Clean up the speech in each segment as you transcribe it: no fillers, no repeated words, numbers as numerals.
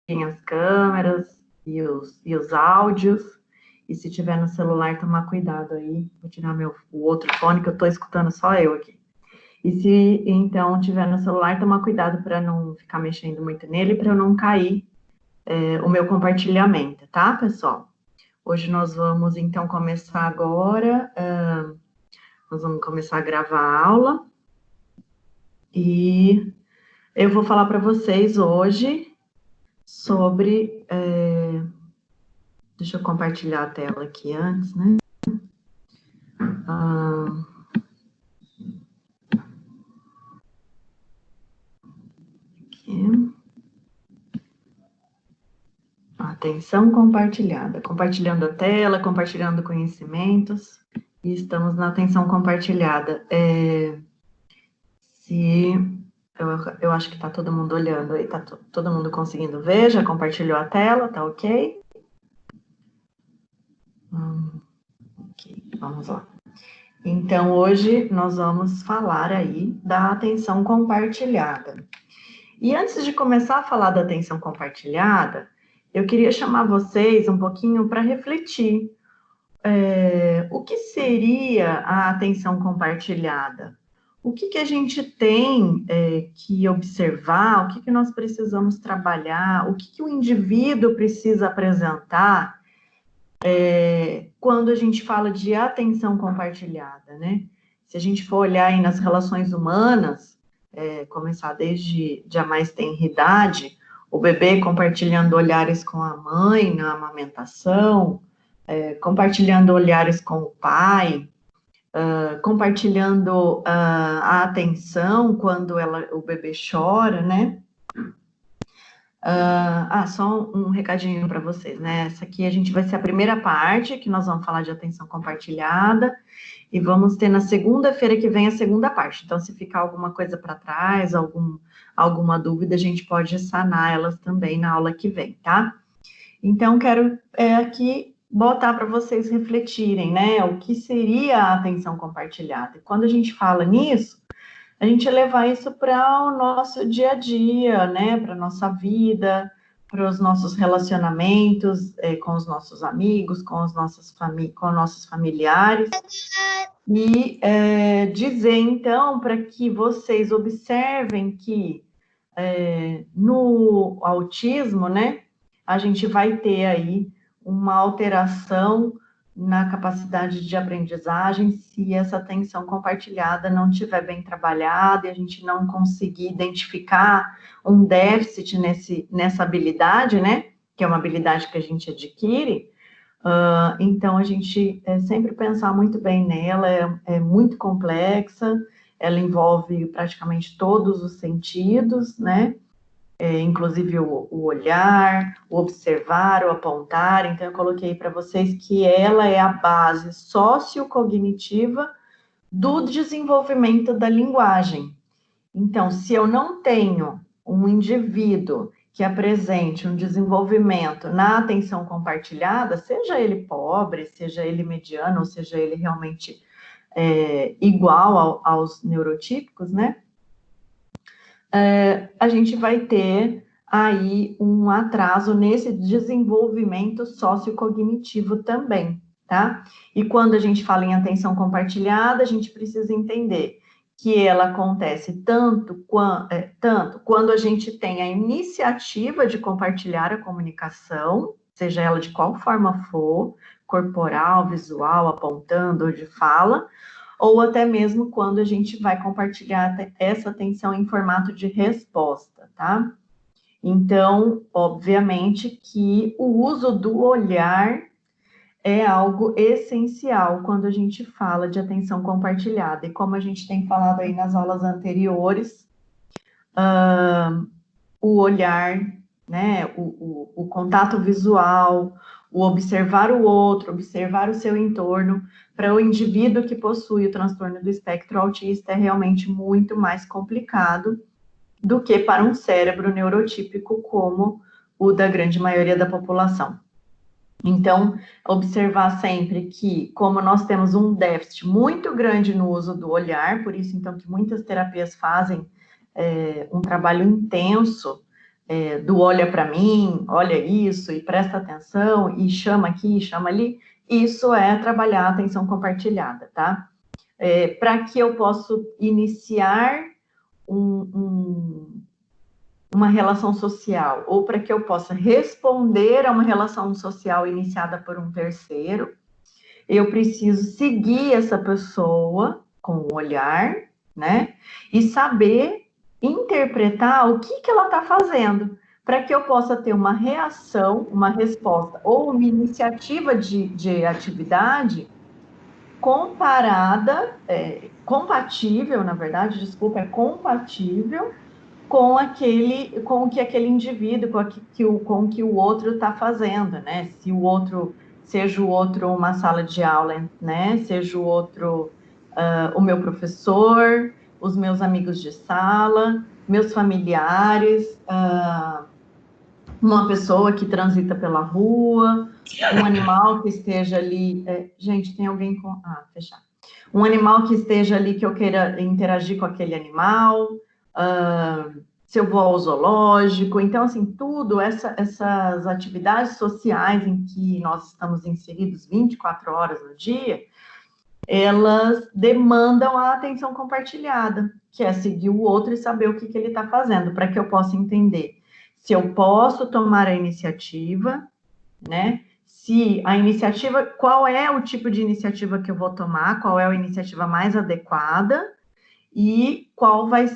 as câmeras e os áudios. E se tiver no celular, tomar cuidado aí. Vou tirar o outro fone, que eu estou escutando só eu aqui. E se, então, tiver no celular, tomar cuidado para não ficar mexendo muito nele, para não cair o meu compartilhamento, tá, pessoal? Hoje nós vamos, então, começar agora. Nós vamos começar a gravar a aula. E eu vou falar para vocês hoje sobre... deixa eu compartilhar a tela aqui antes, né? Aqui. Atenção compartilhada. Compartilhando a tela, compartilhando conhecimentos. E estamos na atenção compartilhada. Eu acho que está todo mundo olhando aí, está todo mundo conseguindo ver, já compartilhou a tela, tá ok? Ok, vamos lá. Então, hoje nós vamos falar aí da atenção compartilhada. E antes de começar a falar da atenção compartilhada, eu queria chamar vocês um pouquinho para refletir. O que seria a atenção compartilhada? O que a gente tem que observar? O que nós precisamos trabalhar? O que o indivíduo precisa apresentar quando a gente fala de atenção compartilhada, né? Se a gente for olhar aí nas relações humanas, começar desde a mais tenra idade, o bebê compartilhando olhares com a mãe na amamentação, compartilhando olhares com o pai, compartilhando a atenção quando o bebê chora, né? Só um recadinho para vocês, né? Essa aqui a gente vai ser a primeira parte, que nós vamos falar de atenção compartilhada, e vamos ter na segunda-feira que vem a segunda parte. Então, se ficar alguma coisa para trás, alguma dúvida, a gente pode sanar elas também na aula que vem, tá? Então, quero aqui botar para vocês refletirem, né? O que seria a atenção compartilhada? E quando a gente fala nisso, a gente levar isso para o nosso dia a dia, né? Para a nossa vida, para os nossos relacionamentos com os nossos amigos, com nossos familiares. E dizer, então, para que vocês observem que no autismo, né? A gente vai ter aí uma alteração na capacidade de aprendizagem se essa atenção compartilhada não estiver bem trabalhada e a gente não conseguir identificar um déficit nessa habilidade, né? Que é uma habilidade que a gente adquire. Então, a gente sempre pensar muito bem nela, é muito complexa, ela envolve praticamente todos os sentidos, né? Inclusive o olhar, o observar, o apontar. Então, eu coloquei para vocês que ela é a base sociocognitiva do desenvolvimento da linguagem. Então, se eu não tenho um indivíduo que apresente um desenvolvimento na atenção compartilhada, seja ele pobre, seja ele mediano, ou seja ele realmente igual aos neurotípicos, né? A gente vai ter aí um atraso nesse desenvolvimento sociocognitivo também, tá? E quando a gente fala em atenção compartilhada, a gente precisa entender que ela acontece tanto quando a gente tem a iniciativa de compartilhar a comunicação, seja ela de qual forma for, corporal, visual, apontando ou de fala, ou até mesmo quando a gente vai compartilhar essa atenção em formato de resposta, tá? Então, obviamente que o uso do olhar é algo essencial quando a gente fala de atenção compartilhada. E como a gente tem falado aí nas aulas anteriores, o olhar, né, o contato visual, o observar o outro, observar o seu entorno, para o indivíduo que possui o transtorno do espectro autista é realmente muito mais complicado do que para um cérebro neurotípico como o da grande maioria da população. Então, observar sempre que, como nós temos um déficit muito grande no uso do olhar, por isso, então, que muitas terapias fazem um trabalho intenso do olha para mim, olha isso, e presta atenção, e chama aqui, chama ali, isso é trabalhar a atenção compartilhada, tá? Para que eu possa iniciar uma relação social, ou para que eu possa responder a uma relação social iniciada por um terceiro, eu preciso seguir essa pessoa com o olhar, né? E saber interpretar o que ela está fazendo, para que eu possa ter uma reação, uma resposta, ou uma iniciativa de atividade compatível, na verdade, desculpa, compatível com o que aquele indivíduo, com o que o outro está fazendo, né? Se o outro, seja o outro uma sala de aula, né? Seja o outro o meu professor, os meus amigos de sala, meus familiares, uma pessoa que transita pela rua, um animal que esteja ali. Gente, tem alguém com. Fechar. Um animal que esteja ali que eu queira interagir com aquele animal, se eu vou ao zoológico. Então, assim, tudo, essas atividades sociais em que nós estamos inseridos 24 horas no dia, elas demandam a atenção compartilhada, que é seguir o outro e saber o que ele está fazendo, para que eu possa entender se eu posso tomar a iniciativa, né? Se a iniciativa, qual é o tipo de iniciativa que eu vou tomar, qual é a iniciativa mais adequada, e qual vai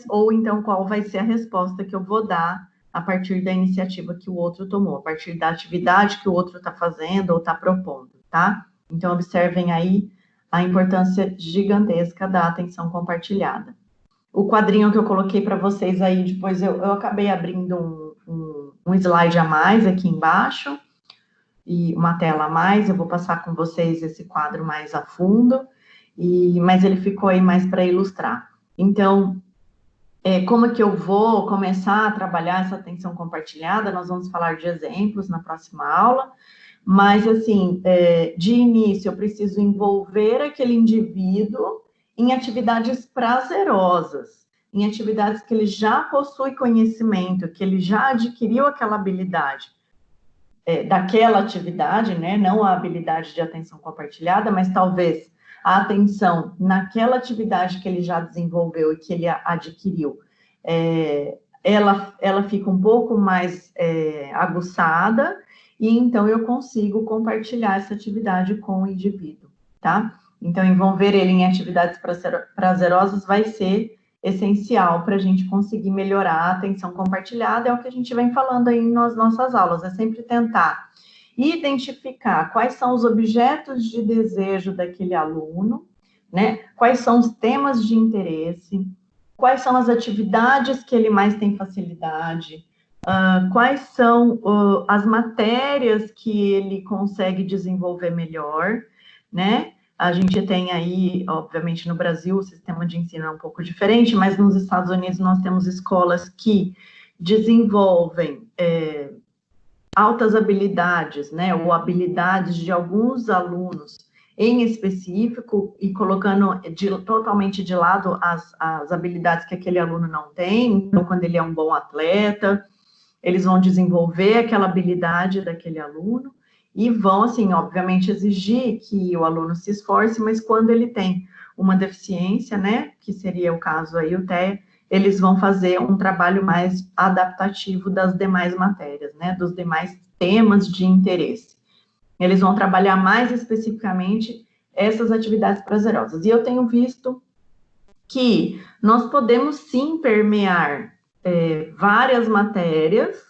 ser a resposta que eu vou dar a partir da iniciativa que o outro tomou, a partir da atividade que o outro está fazendo ou está propondo, tá? Então, observem aí a importância gigantesca da atenção compartilhada. O quadrinho que eu coloquei para vocês aí, depois eu acabei abrindo um slide a mais aqui embaixo, e uma tela a mais, eu vou passar com vocês esse quadro mais a fundo, mas ele ficou aí mais para ilustrar. Então, como é que eu vou começar a trabalhar essa atenção compartilhada? Nós vamos falar de exemplos na próxima aula, mas, assim, de início, eu preciso envolver aquele indivíduo em atividades prazerosas, em atividades que ele já possui conhecimento, que ele já adquiriu aquela habilidade daquela atividade, né? Não a habilidade de atenção compartilhada, mas talvez a atenção naquela atividade que ele já desenvolveu e que ele adquiriu, ela fica um pouco mais aguçada, e então eu consigo compartilhar essa atividade com o indivíduo, tá? Então, envolver ele em atividades prazerosas vai ser essencial para a gente conseguir melhorar a atenção compartilhada, é o que a gente vem falando aí nas nossas aulas, é sempre tentar identificar quais são os objetos de desejo daquele aluno, né? Quais são os temas de interesse, quais são as atividades que ele mais tem facilidade, quais são as matérias que ele consegue desenvolver melhor, né? A gente tem aí, obviamente, no Brasil, o sistema de ensino é um pouco diferente, mas nos Estados Unidos nós temos escolas que desenvolvem altas habilidades, né, ou habilidades de alguns alunos em específico, e colocando totalmente de lado as habilidades que aquele aluno não tem. Então, quando ele é um bom atleta, eles vão desenvolver aquela habilidade daquele aluno, e vão, assim, obviamente, exigir que o aluno se esforce, mas quando ele tem uma deficiência, né, que seria o caso aí, o TEA, eles vão fazer um trabalho mais adaptativo das demais matérias, né, dos demais temas de interesse. Eles vão trabalhar mais especificamente essas atividades prazerosas. E eu tenho visto que nós podemos, sim, permear várias matérias,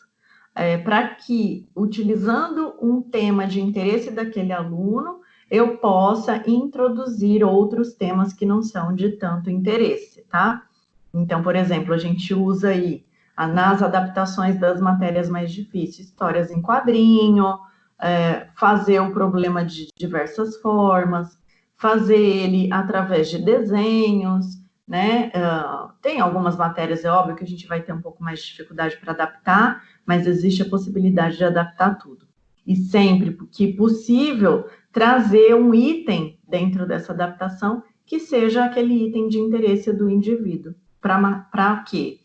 para que, utilizando um tema de interesse daquele aluno, eu possa introduzir outros temas que não são de tanto interesse, tá? Então, por exemplo, a gente usa aí, nas adaptações das matérias mais difíceis, histórias em quadrinho, fazer o problema de diversas formas, fazer ele através de desenhos, né? Tem algumas matérias, é óbvio que a gente vai ter um pouco mais de dificuldade para adaptar, mas existe a possibilidade de adaptar tudo. E sempre que possível, trazer um item dentro dessa adaptação que seja aquele item de interesse do indivíduo. Para quê?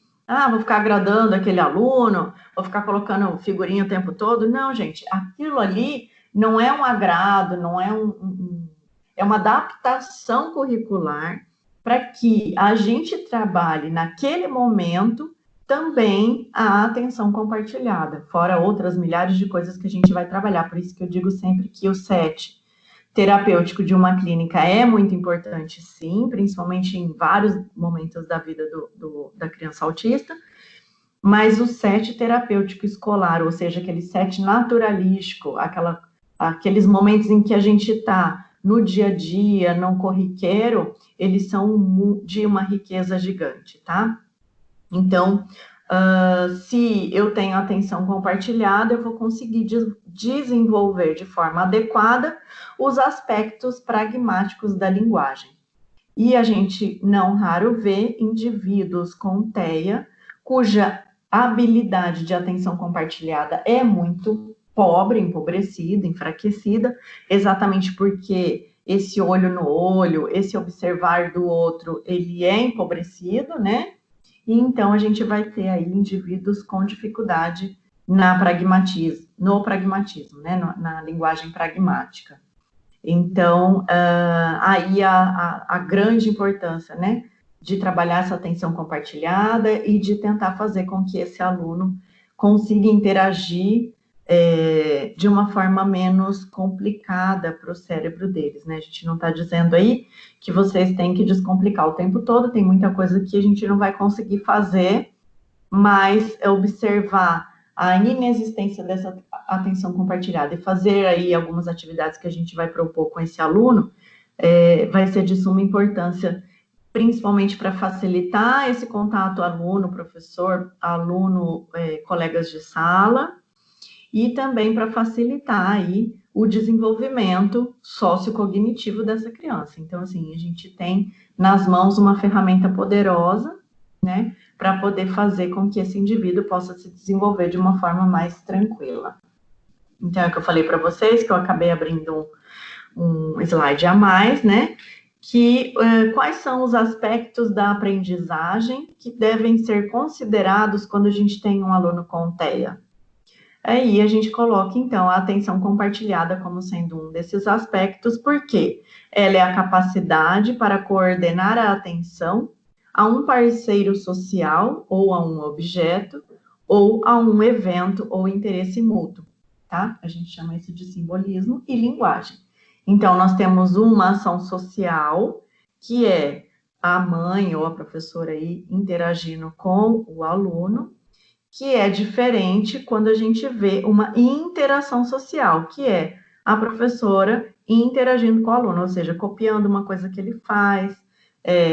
vou ficar agradando aquele aluno, vou ficar colocando figurinha o tempo todo. Não, gente, aquilo ali não é um agrado, não é é uma adaptação curricular para que a gente trabalhe naquele momento também a atenção compartilhada, fora outras milhares de coisas que a gente vai trabalhar. Por isso que eu digo sempre que o SET terapêutico de uma clínica é muito importante, sim, principalmente em vários momentos da vida da criança autista, mas o SET terapêutico escolar, ou seja, aquele SET naturalístico, aqueles momentos em que a gente está no dia a dia, não corriqueiro, eles são de uma riqueza gigante, tá? Então, se eu tenho atenção compartilhada, eu vou conseguir desenvolver de forma adequada os aspectos pragmáticos da linguagem. E a gente não raro vê indivíduos com TEA, cuja habilidade de atenção compartilhada é muito pobre, empobrecida, enfraquecida, exatamente porque esse olho no olho, esse observar do outro, ele é empobrecido, né? E então a gente vai ter aí indivíduos com dificuldade no pragmatismo, né? Na linguagem pragmática. Então, aí a grande importância, né? De trabalhar essa atenção compartilhada e de tentar fazer com que esse aluno consiga interagir de uma forma menos complicada para o cérebro deles, né? A gente não está dizendo aí que vocês têm que descomplicar o tempo todo, tem muita coisa que a gente não vai conseguir fazer, mas observar a inexistência dessa atenção compartilhada e fazer aí algumas atividades que a gente vai propor com esse aluno, vai ser de suma importância, principalmente para facilitar esse contato aluno-professor, aluno-colegas de sala, e também para facilitar aí o desenvolvimento sociocognitivo dessa criança. Então, assim, a gente tem nas mãos uma ferramenta poderosa, né, para poder fazer com que esse indivíduo possa se desenvolver de uma forma mais tranquila. Então, é o que eu falei para vocês, que eu acabei abrindo um slide a mais, né, que quais são os aspectos da aprendizagem que devem ser considerados quando a gente tem um aluno com TEA. Aí a gente coloca, então, a atenção compartilhada como sendo um desses aspectos, porque ela é a capacidade para coordenar a atenção a um parceiro social, ou a um objeto, ou a um evento ou interesse mútuo, tá? A gente chama isso de simbolismo e linguagem. Então, nós temos uma ação social, que é a mãe ou a professora aí interagindo com o aluno, que é diferente quando a gente vê uma interação social, que é a professora interagindo com o aluno, ou seja, copiando uma coisa que ele faz,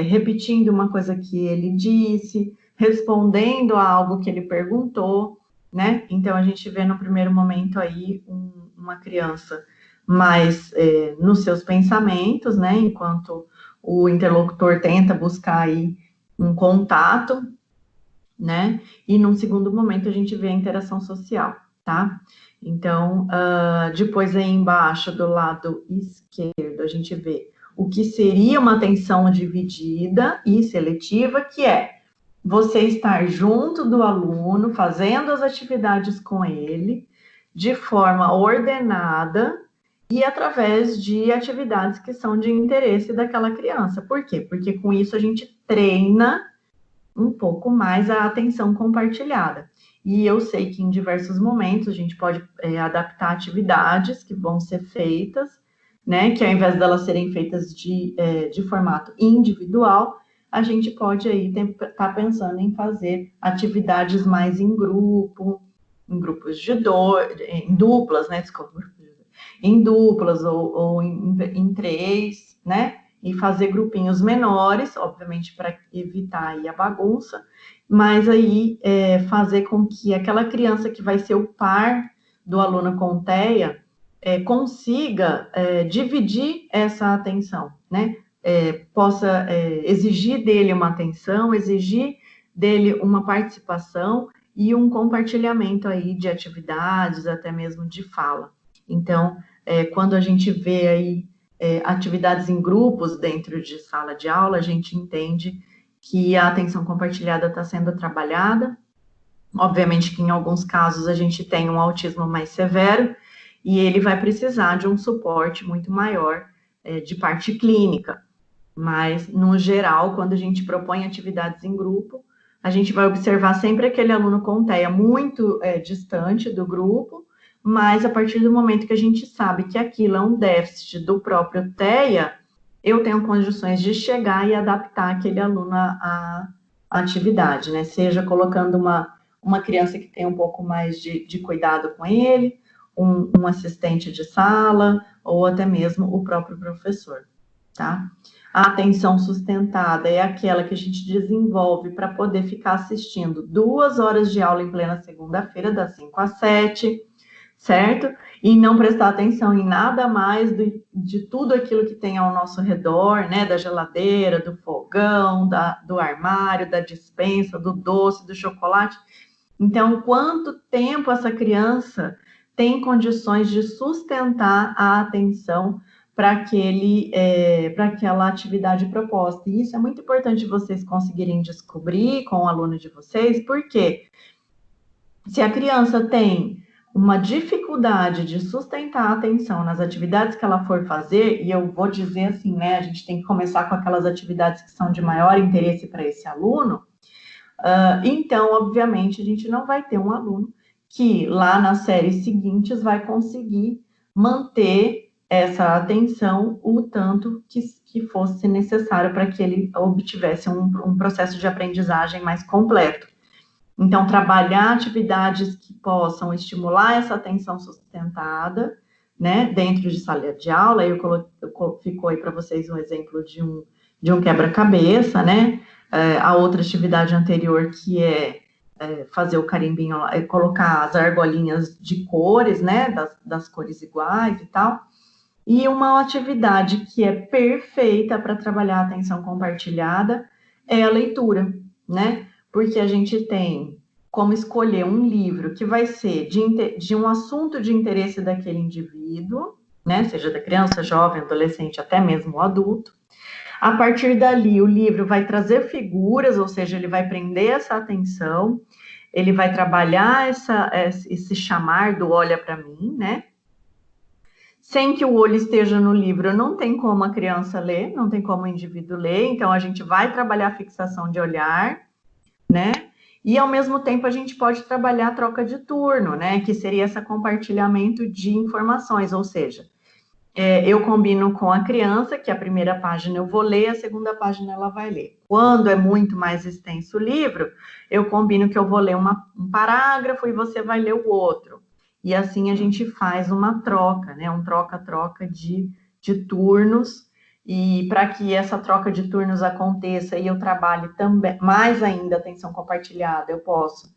repetindo uma coisa que ele disse, respondendo a algo que ele perguntou, né? Então, a gente vê no primeiro momento aí uma criança mais nos seus pensamentos, né? Enquanto o interlocutor tenta buscar aí um contato, né? E num segundo momento a gente vê a interação social, tá? Então, depois aí embaixo do lado esquerdo a gente vê o que seria uma atenção dividida e seletiva, que é você estar junto do aluno, fazendo as atividades com ele, de forma ordenada e através de atividades que são de interesse daquela criança. Por quê? Porque com isso a gente treina um pouco mais a atenção compartilhada. E eu sei que em diversos momentos a gente pode adaptar atividades que vão ser feitas, né, que ao invés delas serem feitas de formato individual, a gente pode aí estar pensando em fazer atividades mais em grupo, em grupos de em duplas, né, desculpa, em duplas ou em três, né, e fazer grupinhos menores, obviamente para evitar aí a bagunça, mas aí fazer com que aquela criança que vai ser o par do aluno com TEA consiga dividir essa atenção, né? Possa exigir dele uma atenção, exigir dele uma participação e um compartilhamento aí de atividades, até mesmo de fala. Então, quando a gente vê aí atividades em grupos dentro de sala de aula, a gente entende que a atenção compartilhada está sendo trabalhada. Obviamente que em alguns casos a gente tem um autismo mais severo e ele vai precisar de um suporte muito maior de parte clínica. Mas, no geral, quando a gente propõe atividades em grupo, a gente vai observar sempre aquele aluno com TEA muito distante do grupo, mas a partir do momento que a gente sabe que aquilo é um déficit do próprio TEA, eu tenho condições de chegar e adaptar aquele aluno à atividade, né? Seja colocando uma criança que tem um pouco mais de cuidado com ele, um assistente de sala, ou até mesmo o próprio professor, tá? A atenção sustentada é aquela que a gente desenvolve para poder ficar assistindo 2 horas de aula em plena segunda-feira, das 5 às 7, certo? E não prestar atenção em nada mais de tudo aquilo que tem ao nosso redor, né? Da geladeira, do fogão, do armário, da despensa, do doce, do chocolate. Então, quanto tempo essa criança tem condições de sustentar a atenção para aquela atividade proposta. E isso é muito importante vocês conseguirem descobrir com o aluno de vocês, porque se a criança tem uma dificuldade de sustentar a atenção nas atividades que ela for fazer, e eu vou dizer assim, né, a gente tem que começar com aquelas atividades que são de maior interesse para esse aluno, então, obviamente, a gente não vai ter um aluno que lá nas séries seguintes vai conseguir manter essa atenção o tanto que fosse necessário para que ele obtivesse um processo de aprendizagem mais completo. Então, trabalhar atividades que possam estimular essa atenção sustentada, né, dentro de sala de aula. Eu ficou aí para vocês um exemplo de um quebra-cabeça, né? A outra atividade anterior, que é fazer o carimbinho, colocar as argolinhas de cores, né, das cores iguais e tal. E uma atividade que é perfeita para trabalhar a atenção compartilhada é a leitura, né? Porque a gente tem como escolher um livro que vai ser de um assunto de interesse daquele indivíduo, né? Seja da criança, jovem, adolescente, até mesmo o adulto. A partir dali, o livro vai trazer figuras, ou seja, ele vai prender essa atenção, ele vai trabalhar esse chamar do olha para mim, né? Sem que o olho esteja no livro, não tem como a criança ler, não tem como o indivíduo ler, então a gente vai trabalhar a fixação de olhar, né? E ao mesmo tempo a gente pode trabalhar a troca de turno, né? Que seria esse compartilhamento de informações, ou seja, eu combino com a criança que a primeira página eu vou ler, a segunda página ela vai ler. Quando é muito mais extenso o livro, eu combino que eu vou ler um parágrafo e você vai ler o outro. E assim a gente faz uma troca, né? Um troca-troca de turnos. E para que essa troca de turnos aconteça e eu trabalhe também, mais ainda, atenção compartilhada, eu posso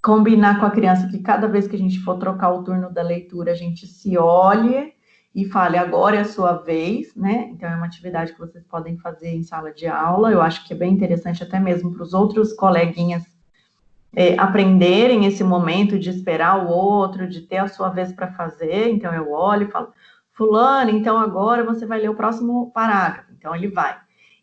combinar com a criança que cada vez que a gente for trocar o turno da leitura, a gente se olhe e fale, agora é a sua vez, né? Então, é uma atividade que vocês podem fazer em sala de aula. Eu acho que é bem interessante até mesmo para os outros coleguinhas aprenderem esse momento de esperar o outro, de ter a sua vez para fazer. Então, eu olho e falo, fulano, então agora você vai ler o próximo parágrafo. Então, ele vai.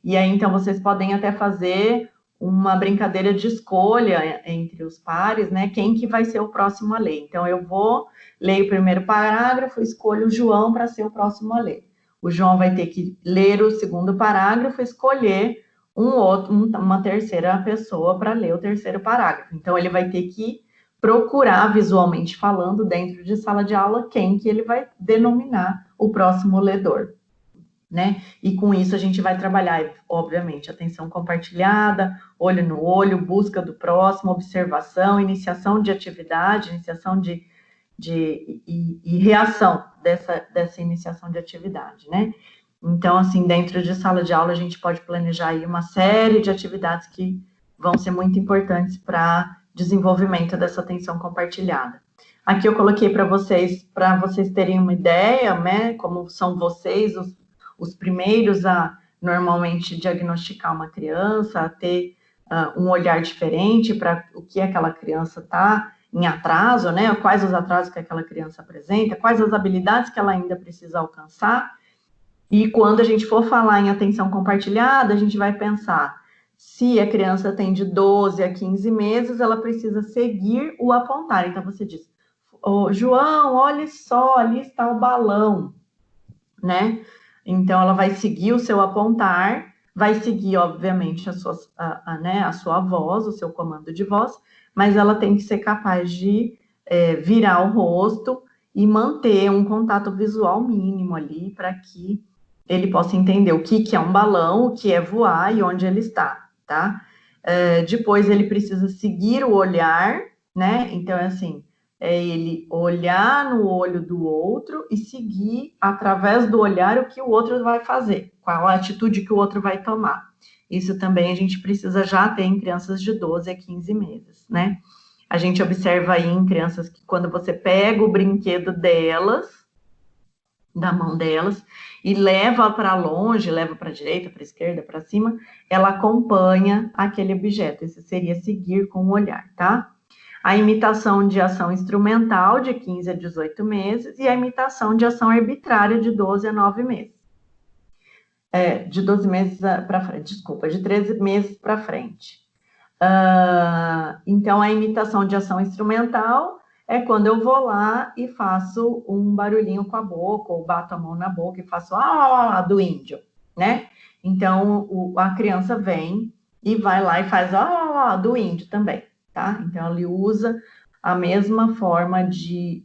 E aí, então, vocês podem até fazer uma brincadeira de escolha entre os pares, né? Quem que vai ser o próximo a ler. Então, eu vou ler o primeiro parágrafo, escolho o João para ser o próximo a ler. O João vai ter que ler o segundo parágrafo, escolher uma terceira pessoa para ler o terceiro parágrafo. Então, ele vai ter que procurar, visualmente falando, dentro de sala de aula, quem que ele vai denominar o próximo ledor, né? E com isso a gente vai trabalhar, obviamente, atenção compartilhada, olho no olho, busca do próximo, observação, iniciação de atividade, iniciação e reação dessa iniciação de atividade, né? Então, assim, dentro de sala de aula, a gente pode planejar aí uma série de atividades que vão ser muito importantes para desenvolvimento dessa atenção compartilhada. Aqui eu coloquei para vocês terem uma ideia, né, como são vocês os primeiros a normalmente diagnosticar uma criança, a ter um olhar diferente para o que aquela criança está em atraso, né, quais os atrasos que aquela criança apresenta, quais as habilidades que ela ainda precisa alcançar. E quando a gente for falar em atenção compartilhada, a gente vai pensar Se a criança tem de 12 a 15 meses, ela precisa seguir o apontar. Então, você diz, ô, João, olha só, ali está o balão, né? Então, ela vai seguir o seu apontar, vai seguir, obviamente, a sua voz, o seu comando de voz, mas ela tem que ser capaz de virar o rosto e manter um contato visual mínimo ali para que ele possa entender o que é um balão, o que é voar e onde ele está, tá? Depois ele precisa seguir o olhar, né? Então, é assim, é ele olhar no olho do outro e seguir, através do olhar, o que o outro vai fazer, qual a atitude que o outro vai tomar. Isso também a gente precisa já ter em crianças de 12 a 15 meses, né? A gente observa aí em crianças que quando você pega o brinquedo delas, da mão delas, e leva para longe, leva para a direita, para a esquerda, para cima, ela acompanha aquele objeto. Isso seria seguir com o olhar, tá? A imitação de ação instrumental, de 15 a 18 meses, e a imitação de ação arbitrária, de 12 a 9 meses. De 12 meses para frente, desculpa, de 13 meses para frente. Então, a imitação de ação instrumental é quando eu vou lá e faço um barulhinho com a boca, ou bato a mão na boca e faço do índio, né? Então, a criança vem e vai lá e faz do índio também, tá? Então, ele usa a mesma forma de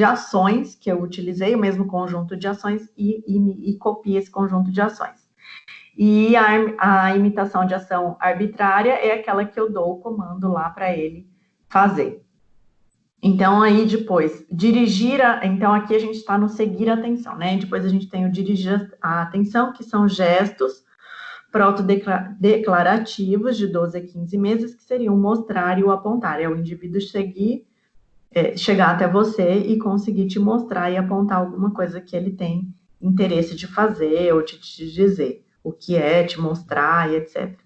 ações que eu utilizei, o mesmo conjunto de ações e copia esse conjunto de ações. E a imitação de ação arbitrária é aquela que eu dou o comando lá para ele fazer. Então, aí depois, então aqui a gente está no seguir a atenção, né? Depois a gente tem o dirigir a atenção, que são gestos protodeclarativos de 12 a 15 meses, que seriam mostrar e o apontar. É o indivíduo chegar até você e conseguir te mostrar e apontar alguma coisa que ele tem interesse de fazer ou te dizer o que é, te mostrar e etc.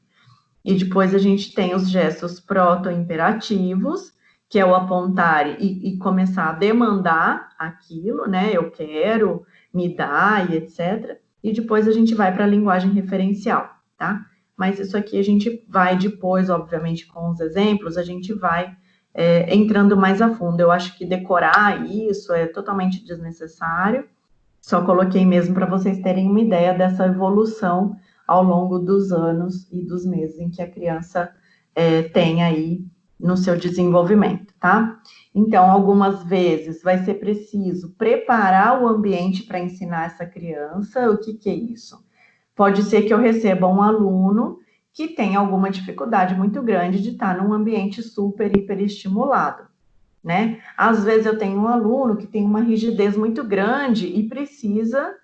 E depois a gente tem os gestos proto-imperativos, que é o apontar e começar a demandar aquilo, né? Eu quero, me dá e etc. E depois a gente vai para a linguagem referencial, tá? Mas isso aqui a gente vai depois, obviamente, com os exemplos, a gente vai entrando mais a fundo. Eu acho que decorar isso é totalmente desnecessário. Só coloquei mesmo para vocês terem uma ideia dessa evolução ao longo dos anos e dos meses em que a criança tem aí no seu desenvolvimento, tá? Então, algumas vezes vai ser preciso preparar o ambiente para ensinar essa criança. O que é isso? Pode ser que eu receba um aluno que tem alguma dificuldade muito grande de estar num ambiente super, hiper estimulado, né? Às vezes eu tenho um aluno que tem uma rigidez muito grande e precisa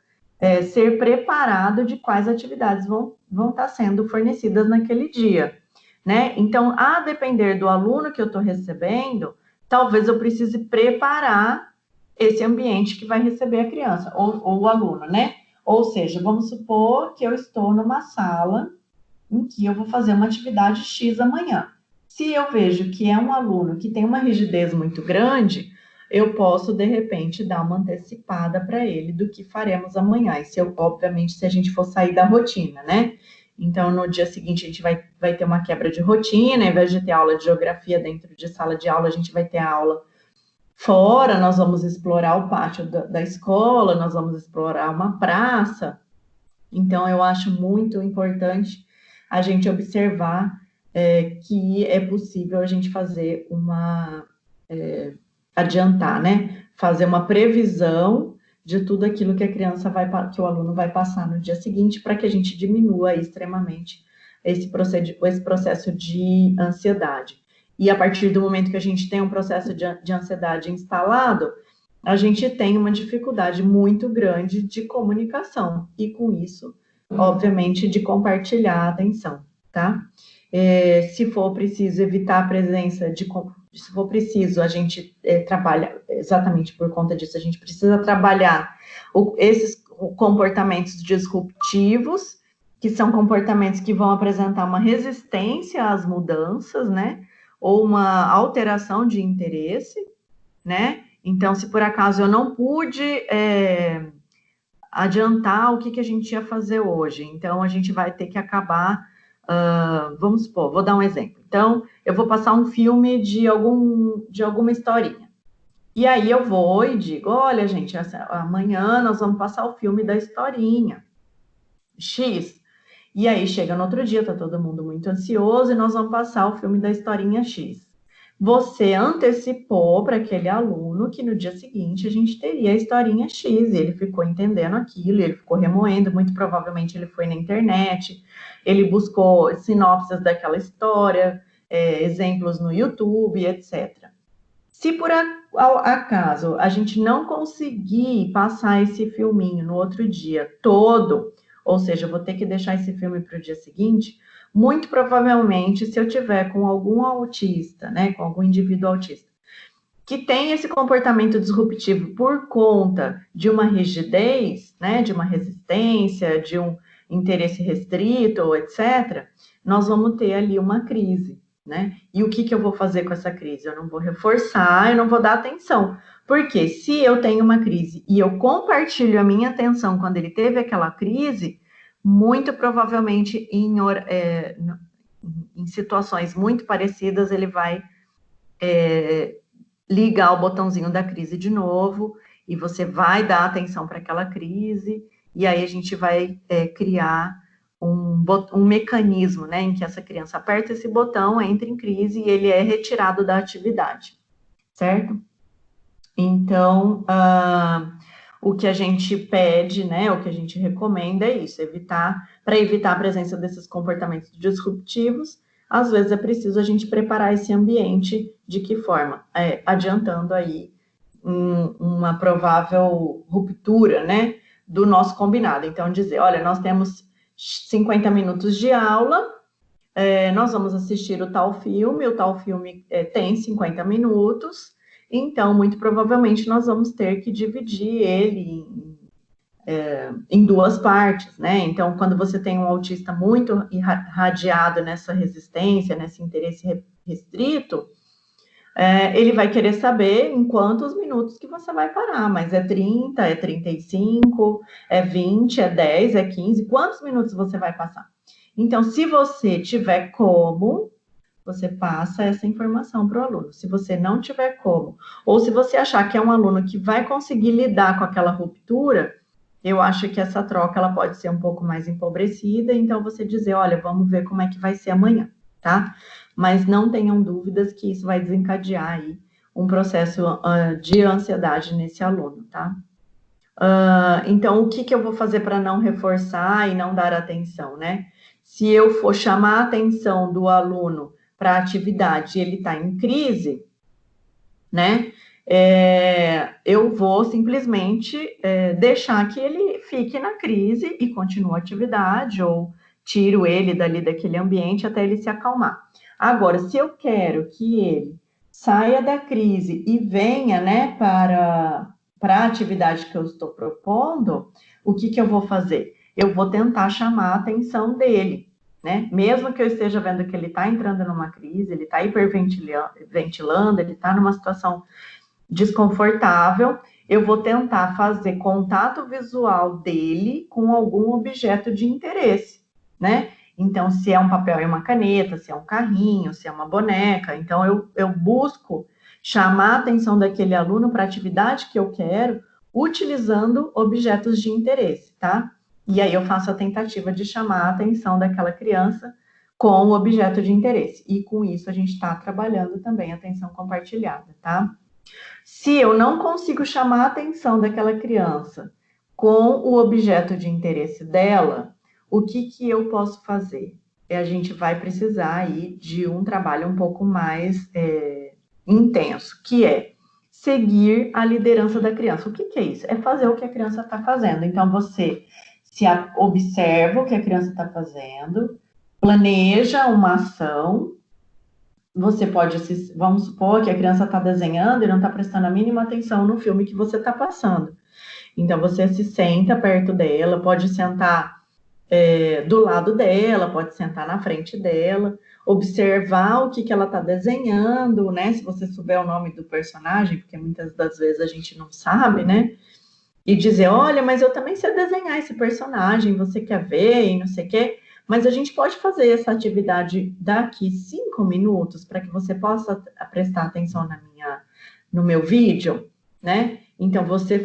ser preparado de quais atividades vão estar sendo fornecidas naquele dia, né? Então, a depender do aluno que eu estou recebendo, talvez eu precise preparar esse ambiente que vai receber a criança, ou o aluno, né? Ou seja, vamos supor que eu estou numa sala em que eu vou fazer uma atividade X amanhã. Se eu vejo que é um aluno que tem uma rigidez muito grande, eu posso, de repente, dar uma antecipada para ele do que faremos amanhã. Isso, obviamente, se a gente for sair da rotina, né? Então, no dia seguinte, a gente vai ter uma quebra de rotina, ao invés de ter aula de geografia dentro de sala de aula, a gente vai ter a aula fora, nós vamos explorar o pátio da escola, nós vamos explorar uma praça. Então, eu acho muito importante a gente observar que é possível a gente fazer adiantar, né? Fazer uma previsão de tudo aquilo que que o aluno vai passar no dia seguinte, para que a gente diminua extremamente esse processo de ansiedade. E a partir do momento que a gente tem um processo de ansiedade instalado, a gente tem uma dificuldade muito grande de comunicação, e com isso, obviamente, de compartilhar a atenção, tá? Se for preciso evitar a presença se for preciso, a gente trabalha, exatamente por conta disso, a gente precisa trabalhar esses comportamentos disruptivos, que são comportamentos que vão apresentar uma resistência às mudanças, né? Ou uma alteração de interesse, né? Então, se por acaso eu não pude adiantar o que a gente ia fazer hoje, então a gente vai ter que acabar Vamos supor, vou dar um exemplo. Então, eu vou passar um filme de alguma historinha. E aí eu vou e digo, olha, gente, amanhã nós vamos passar o filme da historinha X. E aí chega no outro dia, tá todo mundo muito ansioso e nós vamos passar o filme da historinha X. Você antecipou para aquele aluno que no dia seguinte a gente teria a historinha X, e ele ficou entendendo aquilo, ele ficou remoendo, muito provavelmente ele foi na internet, ele buscou sinopses daquela história, exemplos no YouTube, etc. Se por acaso a gente não conseguir passar esse filminho no outro dia todo, ou seja, eu vou ter que deixar esse filme para o dia seguinte, muito provavelmente, se eu tiver com algum autista, né, com algum indivíduo autista, que tem esse comportamento disruptivo por conta de uma rigidez, né, de uma resistência, de um interesse restrito, etc., nós vamos ter ali uma crise, né? E o que eu vou fazer com essa crise? Eu não vou reforçar, eu não vou dar atenção. Porque se eu tenho uma crise e eu compartilho a minha atenção quando ele teve aquela crise, muito provavelmente em situações muito parecidas, ele vai ligar o botãozinho da crise de novo, e você vai dar atenção para aquela crise, e aí a gente vai criar um mecanismo, né, em que essa criança aperta esse botão, entra em crise e ele é retirado da atividade, certo? Então, o que a gente pede, né, o que a gente recomenda é isso, para evitar a presença desses comportamentos disruptivos, às vezes é preciso a gente preparar esse ambiente. De que forma? Adiantando aí uma provável ruptura, né, do nosso combinado. Então, dizer, olha, nós temos 50 minutos de aula, nós vamos assistir o tal filme tem 50 minutos, então, muito provavelmente, nós vamos ter que dividir ele em duas partes, né? Então, quando você tem um autista muito irradiado nessa resistência, nesse interesse restrito, ele vai querer saber em quantos minutos que você vai parar, mas é 30, é 35, é 20, é 10, é 15, quantos minutos você vai passar? Então, se você tiver como, você passa essa informação para o aluno. Se você não tiver como, ou se você achar que é um aluno que vai conseguir lidar com aquela ruptura, eu acho que essa troca ela pode ser um pouco mais empobrecida, então você dizer, olha, vamos ver como é que vai ser amanhã, tá? Mas não tenham dúvidas que isso vai desencadear aí um processo de ansiedade nesse aluno, tá? Então, o que eu vou fazer para não reforçar e não dar atenção, né? Se eu for chamar a atenção do aluno para a atividade e ele está em crise, né? Eu vou simplesmente deixar que ele fique na crise e continue a atividade, ou tiro ele dali daquele ambiente até ele se acalmar. Agora, se eu quero que ele saia da crise e venha, né, para a atividade que eu estou propondo, o que eu vou fazer? Eu vou tentar chamar a atenção dele, né? Mesmo que eu esteja vendo que ele está entrando numa crise, ele está hiperventilando, ele está numa situação desconfortável, eu vou tentar fazer contato visual dele com algum objeto de interesse, né? Então, se é um papel e uma caneta, se é um carrinho, se é uma boneca, então eu busco chamar a atenção daquele aluno para a atividade que eu quero, utilizando objetos de interesse, tá? E aí eu faço a tentativa de chamar a atenção daquela criança com o objeto de interesse. E com isso a gente está trabalhando também a atenção compartilhada, tá? Se eu não consigo chamar a atenção daquela criança com o objeto de interesse dela, o que eu posso fazer? A gente vai precisar aí de um trabalho um pouco mais intenso, que é seguir a liderança da criança. O que é isso? É fazer o que a criança está fazendo. Então, você se observa o que a criança está fazendo, planeja uma ação. Você pode, vamos supor que a criança está desenhando e não está prestando a mínima atenção no filme que você está passando. Então, você se senta perto dela, pode sentar do lado dela, pode sentar na frente dela, observar o que ela está desenhando, né? Se você souber o nome do personagem, porque muitas das vezes a gente não sabe, né? E dizer, olha, mas eu também sei desenhar esse personagem, você quer ver e não sei o quê, mas a gente pode fazer essa atividade daqui 5 minutos para que você possa prestar atenção no meu vídeo, né? Então, você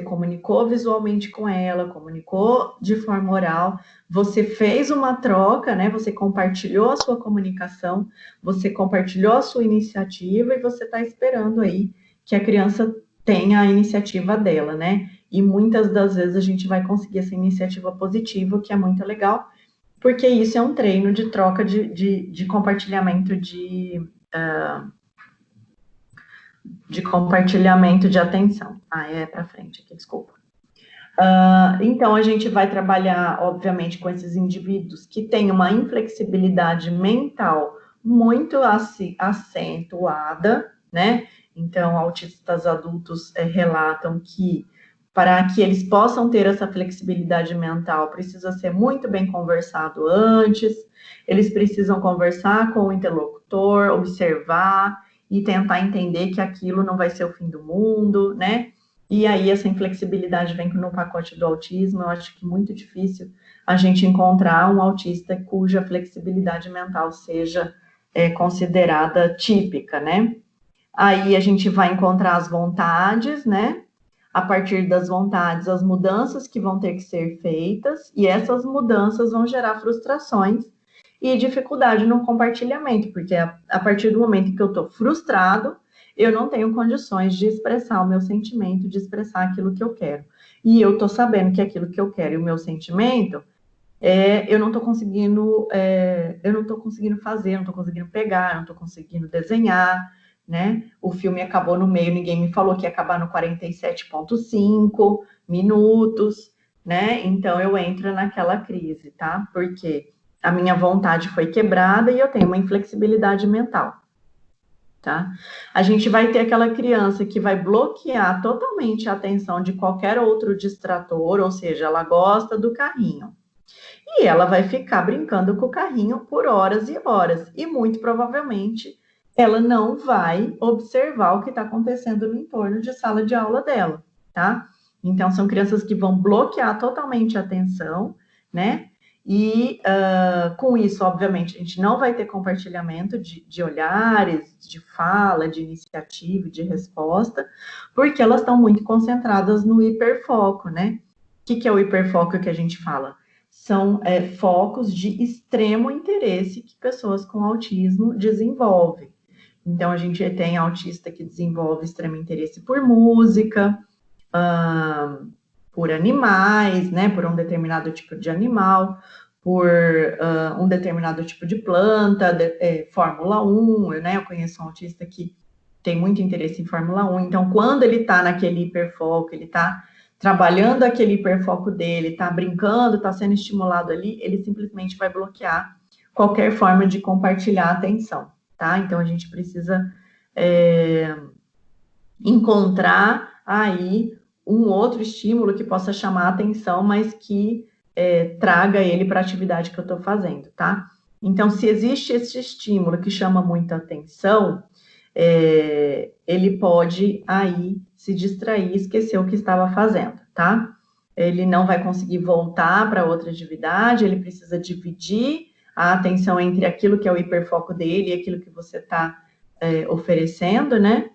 comunicou visualmente com ela, comunicou de forma oral, você fez uma troca, né? Você compartilhou a sua comunicação, você compartilhou a sua iniciativa e você está esperando aí que a criança tenha a iniciativa dela, né? E muitas das vezes a gente vai conseguir essa iniciativa positiva, o que é muito legal, porque isso é um treino de troca de compartilhamento de compartilhamento de atenção. É para frente aqui, desculpa. Então, a gente vai trabalhar, obviamente, com esses indivíduos que têm uma inflexibilidade mental muito acentuada, né? Então, autistas adultos relatam que, para que eles possam ter essa flexibilidade mental, precisa ser muito bem conversado antes, eles precisam conversar com o interlocutor, observar e tentar entender que aquilo não vai ser o fim do mundo, né? E aí essa inflexibilidade vem no pacote do autismo. Eu acho que é muito difícil a gente encontrar um autista cuja flexibilidade mental seja considerada típica, né? Aí a gente vai encontrar as vontades, né? A partir das vontades, as mudanças que vão ter que ser feitas, e essas mudanças vão gerar frustrações e dificuldade no compartilhamento, porque a partir do momento que eu estou frustrado, eu não tenho condições de expressar o meu sentimento, de expressar aquilo que eu quero. E eu estou sabendo que aquilo que eu quero e o meu sentimento, eu não estou conseguindo fazer, não estou conseguindo pegar, não estou conseguindo desenhar, né? O filme acabou no meio, ninguém me falou que ia acabar no 47,5 minutos, né? Então eu entro naquela crise, tá? Porque a minha vontade foi quebrada e eu tenho uma inflexibilidade mental, tá? A gente vai ter aquela criança que vai bloquear totalmente a atenção de qualquer outro distrator, ou seja, ela gosta do carrinho. E ela vai ficar brincando com o carrinho por horas e horas. E muito provavelmente ela não vai observar o que está acontecendo no entorno de sala de aula dela, tá? Então, são crianças que vão bloquear totalmente a atenção, né? E com isso, obviamente, a gente não vai ter compartilhamento de olhares, de fala, de iniciativa, de resposta, porque elas estão muito concentradas no hiperfoco, né? O que é o hiperfoco que a gente fala? São focos de extremo interesse que pessoas com autismo desenvolvem. Então, a gente tem autista que desenvolve extremo interesse por música, por animais, né, por um determinado tipo de animal, por um determinado tipo de planta, Fórmula 1, né, eu conheço um autista que tem muito interesse em Fórmula 1, então, quando ele está naquele hiperfoco, ele está trabalhando aquele hiperfoco dele, está brincando, está sendo estimulado ali, ele simplesmente vai bloquear qualquer forma de compartilhar a atenção, tá? Então, a gente precisa encontrar aí um outro estímulo que possa chamar a atenção, mas que traga ele para a atividade que eu estou fazendo, tá? Então, se existe esse estímulo que chama muita atenção, ele pode aí se distrair, esquecer o que estava fazendo, tá? Ele não vai conseguir voltar para outra atividade, ele precisa dividir a atenção entre aquilo que é o hiperfoco dele e aquilo que você está oferecendo, né?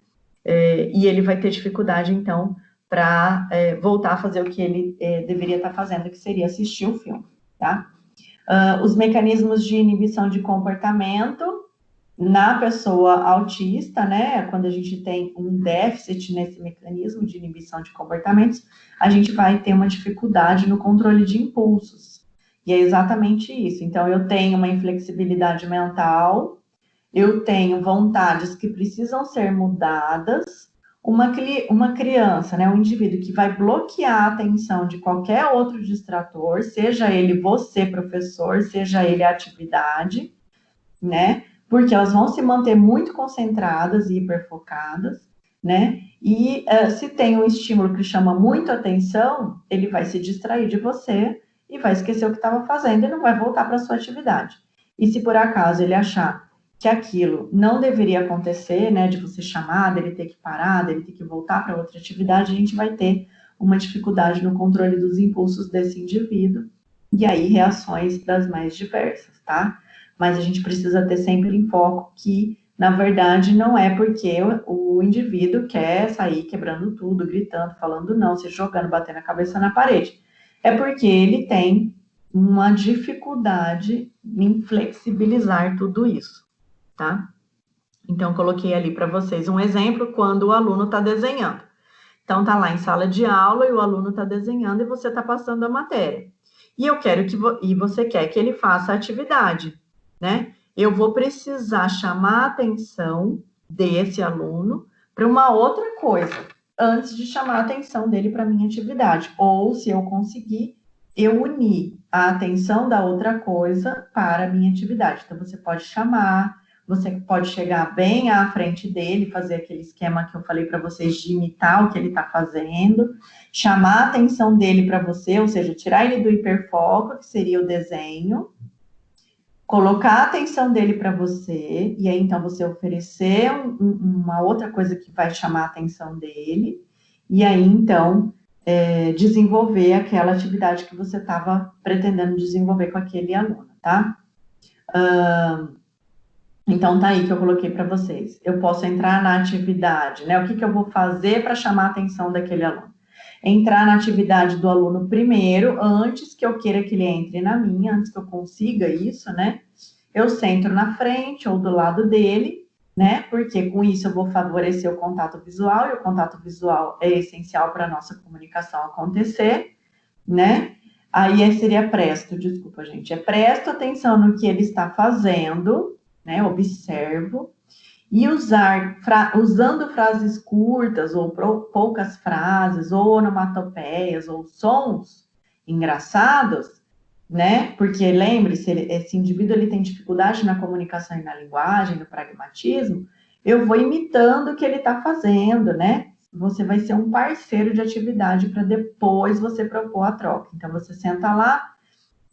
E ele vai ter dificuldade, então, para voltar a fazer o que ele deveria estar fazendo, que seria assistir o filme, tá? Os mecanismos de inibição de comportamento na pessoa autista, né? Quando a gente tem um déficit nesse mecanismo de inibição de comportamentos, a gente vai ter uma dificuldade no controle de impulsos. E é exatamente isso. Então, eu tenho uma inflexibilidade mental, eu tenho vontades que precisam ser mudadas. Uma criança, né, um indivíduo que vai bloquear a atenção de qualquer outro distrator, seja ele você, professor, seja ele a atividade, né, porque elas vão se manter muito concentradas e hiperfocadas, né, e se tem um estímulo que chama muito atenção, ele vai se distrair de você e vai esquecer o que estava fazendo e não vai voltar para a sua atividade. E se por acaso ele achar que aquilo não deveria acontecer, né, de você chamar, dele ter que parar, dele ter que voltar para outra atividade, a gente vai ter uma dificuldade no controle dos impulsos desse indivíduo, e aí reações das mais diversas, tá? Mas a gente precisa ter sempre em foco que, na verdade, não é porque o indivíduo quer sair quebrando tudo, gritando, falando não, se jogando, batendo a cabeça na parede. É porque ele tem uma dificuldade em flexibilizar tudo isso, tá? Então, coloquei ali para vocês um exemplo quando o aluno está desenhando. Então, tá lá em sala de aula e o aluno está desenhando e você está passando a matéria. E eu quero que e você quer que ele faça a atividade, né? Eu vou precisar chamar a atenção desse aluno para uma outra coisa, antes de chamar a atenção dele para a minha atividade. Ou, se eu conseguir, eu unir a atenção da outra coisa para a minha atividade. Então, você pode chamar, você pode chegar bem à frente dele, fazer aquele esquema que eu falei para vocês de imitar o que ele está fazendo, chamar a atenção dele para você, ou seja, tirar ele do hiperfoco, que seria o desenho, colocar a atenção dele para você, e aí então você oferecer uma outra coisa que vai chamar a atenção dele, e aí então desenvolver aquela atividade que você estava pretendendo desenvolver com aquele aluno, tá? Então, tá aí que eu coloquei para vocês. Eu posso entrar na atividade, né? O que eu vou fazer para chamar a atenção daquele aluno? Entrar na atividade do aluno primeiro, antes que eu queira que ele entre na minha, antes que eu consiga isso, né? Eu sento na frente ou do lado dele, né? Porque com isso eu vou favorecer o contato visual, e o contato visual é essencial para a nossa comunicação acontecer, né? Aí seria presto, desculpa, gente. Presto atenção no que ele está fazendo, né? Observo. E usando frases curtas, ou poucas frases, ou onomatopeias, ou sons engraçados, né? Porque lembre-se, esse indivíduo ele tem dificuldade na comunicação e na linguagem, no pragmatismo. Eu vou imitando o que ele está fazendo, né? Você vai ser um parceiro de atividade para depois você propor a troca. Então, você senta lá,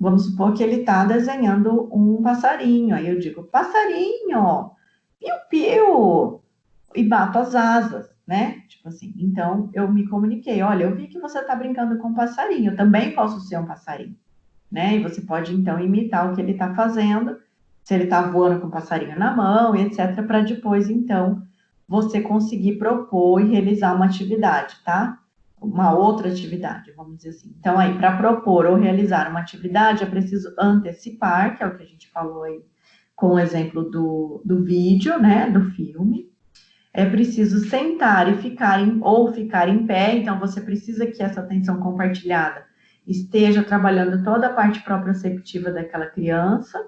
vamos supor que ele está desenhando um passarinho. Aí eu digo, passarinho, piu-piu, e bato as asas, né? Tipo assim, então eu me comuniquei, olha, eu vi que você está brincando com um passarinho, eu também posso ser um passarinho, né? E você pode, então, imitar o que ele está fazendo, se ele está voando com o passarinho na mão, etc., para depois, então, você conseguir propor e realizar uma atividade, tá? Uma outra atividade, vamos dizer assim. Então, aí, para propor ou realizar uma atividade, é preciso antecipar, que é o que a gente falou aí com o exemplo do vídeo, né, do filme. É preciso sentar e ficar em pé, então você precisa que essa atenção compartilhada esteja trabalhando toda a parte proprioceptiva daquela criança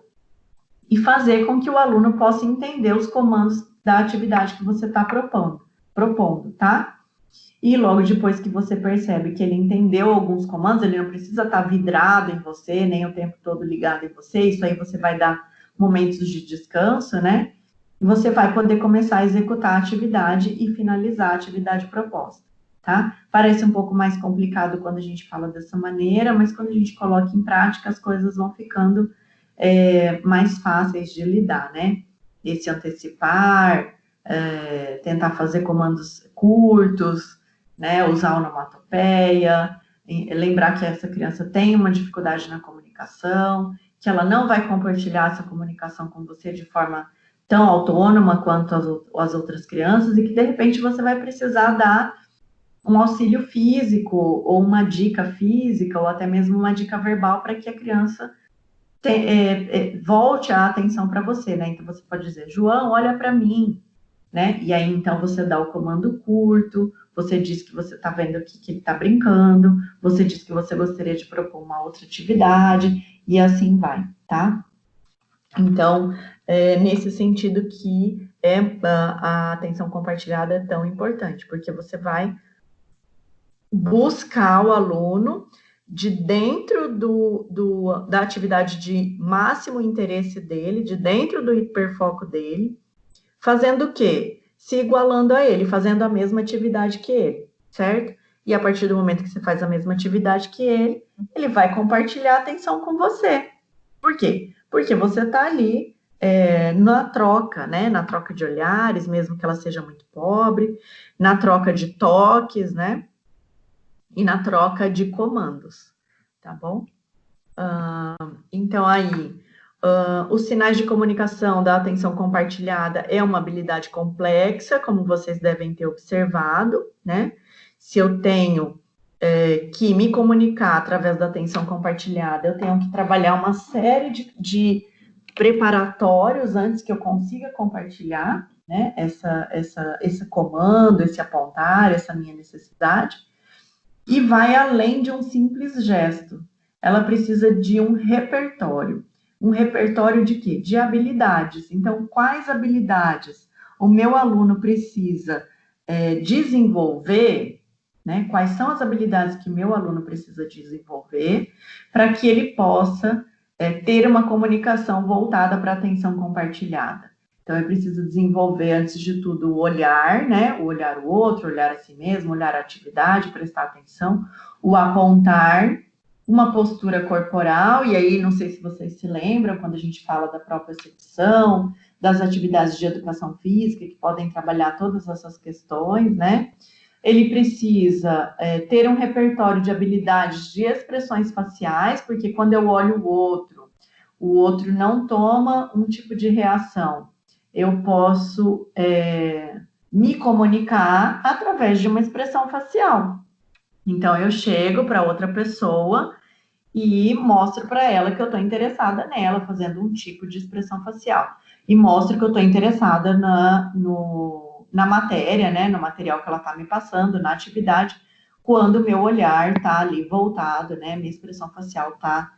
e fazer com que o aluno possa entender os comandos da atividade que você está propondo, tá? E logo depois que você percebe que ele entendeu alguns comandos, ele não precisa estar vidrado em você, nem o tempo todo ligado em você, isso aí você vai dar momentos de descanso, né? E você vai poder começar a executar a atividade e finalizar a atividade proposta, tá? Parece um pouco mais complicado quando a gente fala dessa maneira, mas quando a gente coloca em prática, as coisas vão ficando mais fáceis de lidar, né? Esse antecipar, tentar fazer comandos curtos, né, usar onomatopeia, lembrar que essa criança tem uma dificuldade na comunicação, que ela não vai compartilhar essa comunicação com você de forma tão autônoma quanto as outras crianças, e que, de repente, você vai precisar dar um auxílio físico, ou uma dica física, ou até mesmo uma dica verbal para que a criança volte a atenção para você, né? Então, você pode dizer, João, olha para mim, né? E aí, então, você dá o comando curto, você diz que você está vendo aqui que ele está brincando, você diz que você gostaria de propor uma outra atividade, e assim vai, tá? Então, nesse sentido que a atenção compartilhada é tão importante, porque você vai buscar o aluno de dentro da atividade de máximo interesse dele, de dentro do hiperfoco dele, fazendo o quê? Se igualando a ele, fazendo a mesma atividade que ele, certo? E a partir do momento que você faz a mesma atividade que ele vai compartilhar a atenção com você. Por quê? Porque você está ali na troca, né? Na troca de olhares, mesmo que ela seja muito pobre, na troca de toques, né? E na troca de comandos, tá bom? Então, aí, os sinais de comunicação da atenção compartilhada é uma habilidade complexa, como vocês devem ter observado, né? Se eu tenho que me comunicar através da atenção compartilhada, eu tenho que trabalhar uma série de preparatórios antes que eu consiga compartilhar, né? Esse comando, esse apontar, essa minha necessidade, e vai além de um simples gesto. Ela precisa de um repertório. Um repertório de quê? De habilidades. Então, quais habilidades o meu aluno precisa desenvolver, né? Quais são as habilidades que o meu aluno precisa desenvolver para que ele possa ter uma comunicação voltada para a atenção compartilhada. Então, é preciso desenvolver, antes de tudo, o olhar, né? O olhar o outro, olhar a si mesmo, olhar a atividade, prestar atenção, o apontar, uma postura corporal, e aí, não sei se vocês se lembram, quando a gente fala da propriocepção, das atividades de educação física, que podem trabalhar todas essas questões, né? Ele precisa ter um repertório de habilidades de expressões faciais, porque quando eu olho o outro não toma um tipo de reação. Eu posso me comunicar através de uma expressão facial. Então, eu chego para outra pessoa e mostro para ela que eu estou interessada nela, fazendo um tipo de expressão facial. E mostro que eu estou interessada na matéria, né, no material que ela está me passando, na atividade, quando o meu olhar está ali voltado, né, minha expressão facial está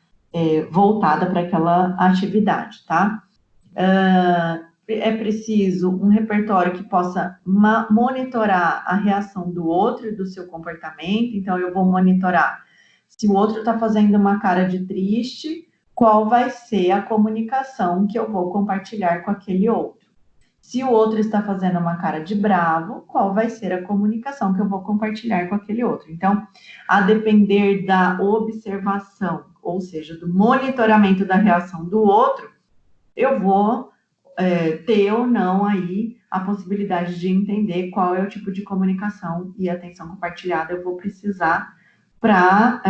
voltada para aquela atividade, tá? É preciso um repertório que possa monitorar a reação do outro e do seu comportamento. Então, eu vou monitorar se o outro está fazendo uma cara de triste, qual vai ser a comunicação que eu vou compartilhar com aquele outro. Se o outro está fazendo uma cara de bravo, qual vai ser a comunicação que eu vou compartilhar com aquele outro. Então, a depender da observação, ou seja, do monitoramento da reação do outro, eu vou ter ou não aí a possibilidade de entender qual é o tipo de comunicação e atenção compartilhada eu vou precisar para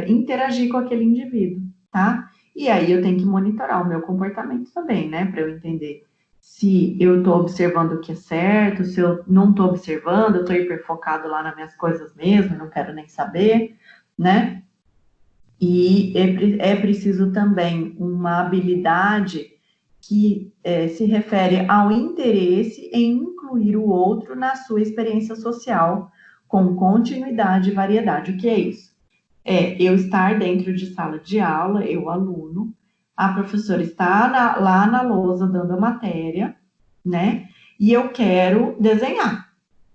interagir com aquele indivíduo, tá? E aí eu tenho que monitorar o meu comportamento também, né? Para eu entender se eu estou observando o que é certo, se eu não estou observando, eu estou hiperfocado lá nas minhas coisas mesmo, não quero nem saber, né? E é preciso também uma habilidade que se refere ao interesse em incluir o outro na sua experiência social com continuidade e variedade. O que é isso? É eu estar dentro de sala de aula, eu, aluno, a professora está lá na lousa dando a matéria, né? E eu quero desenhar,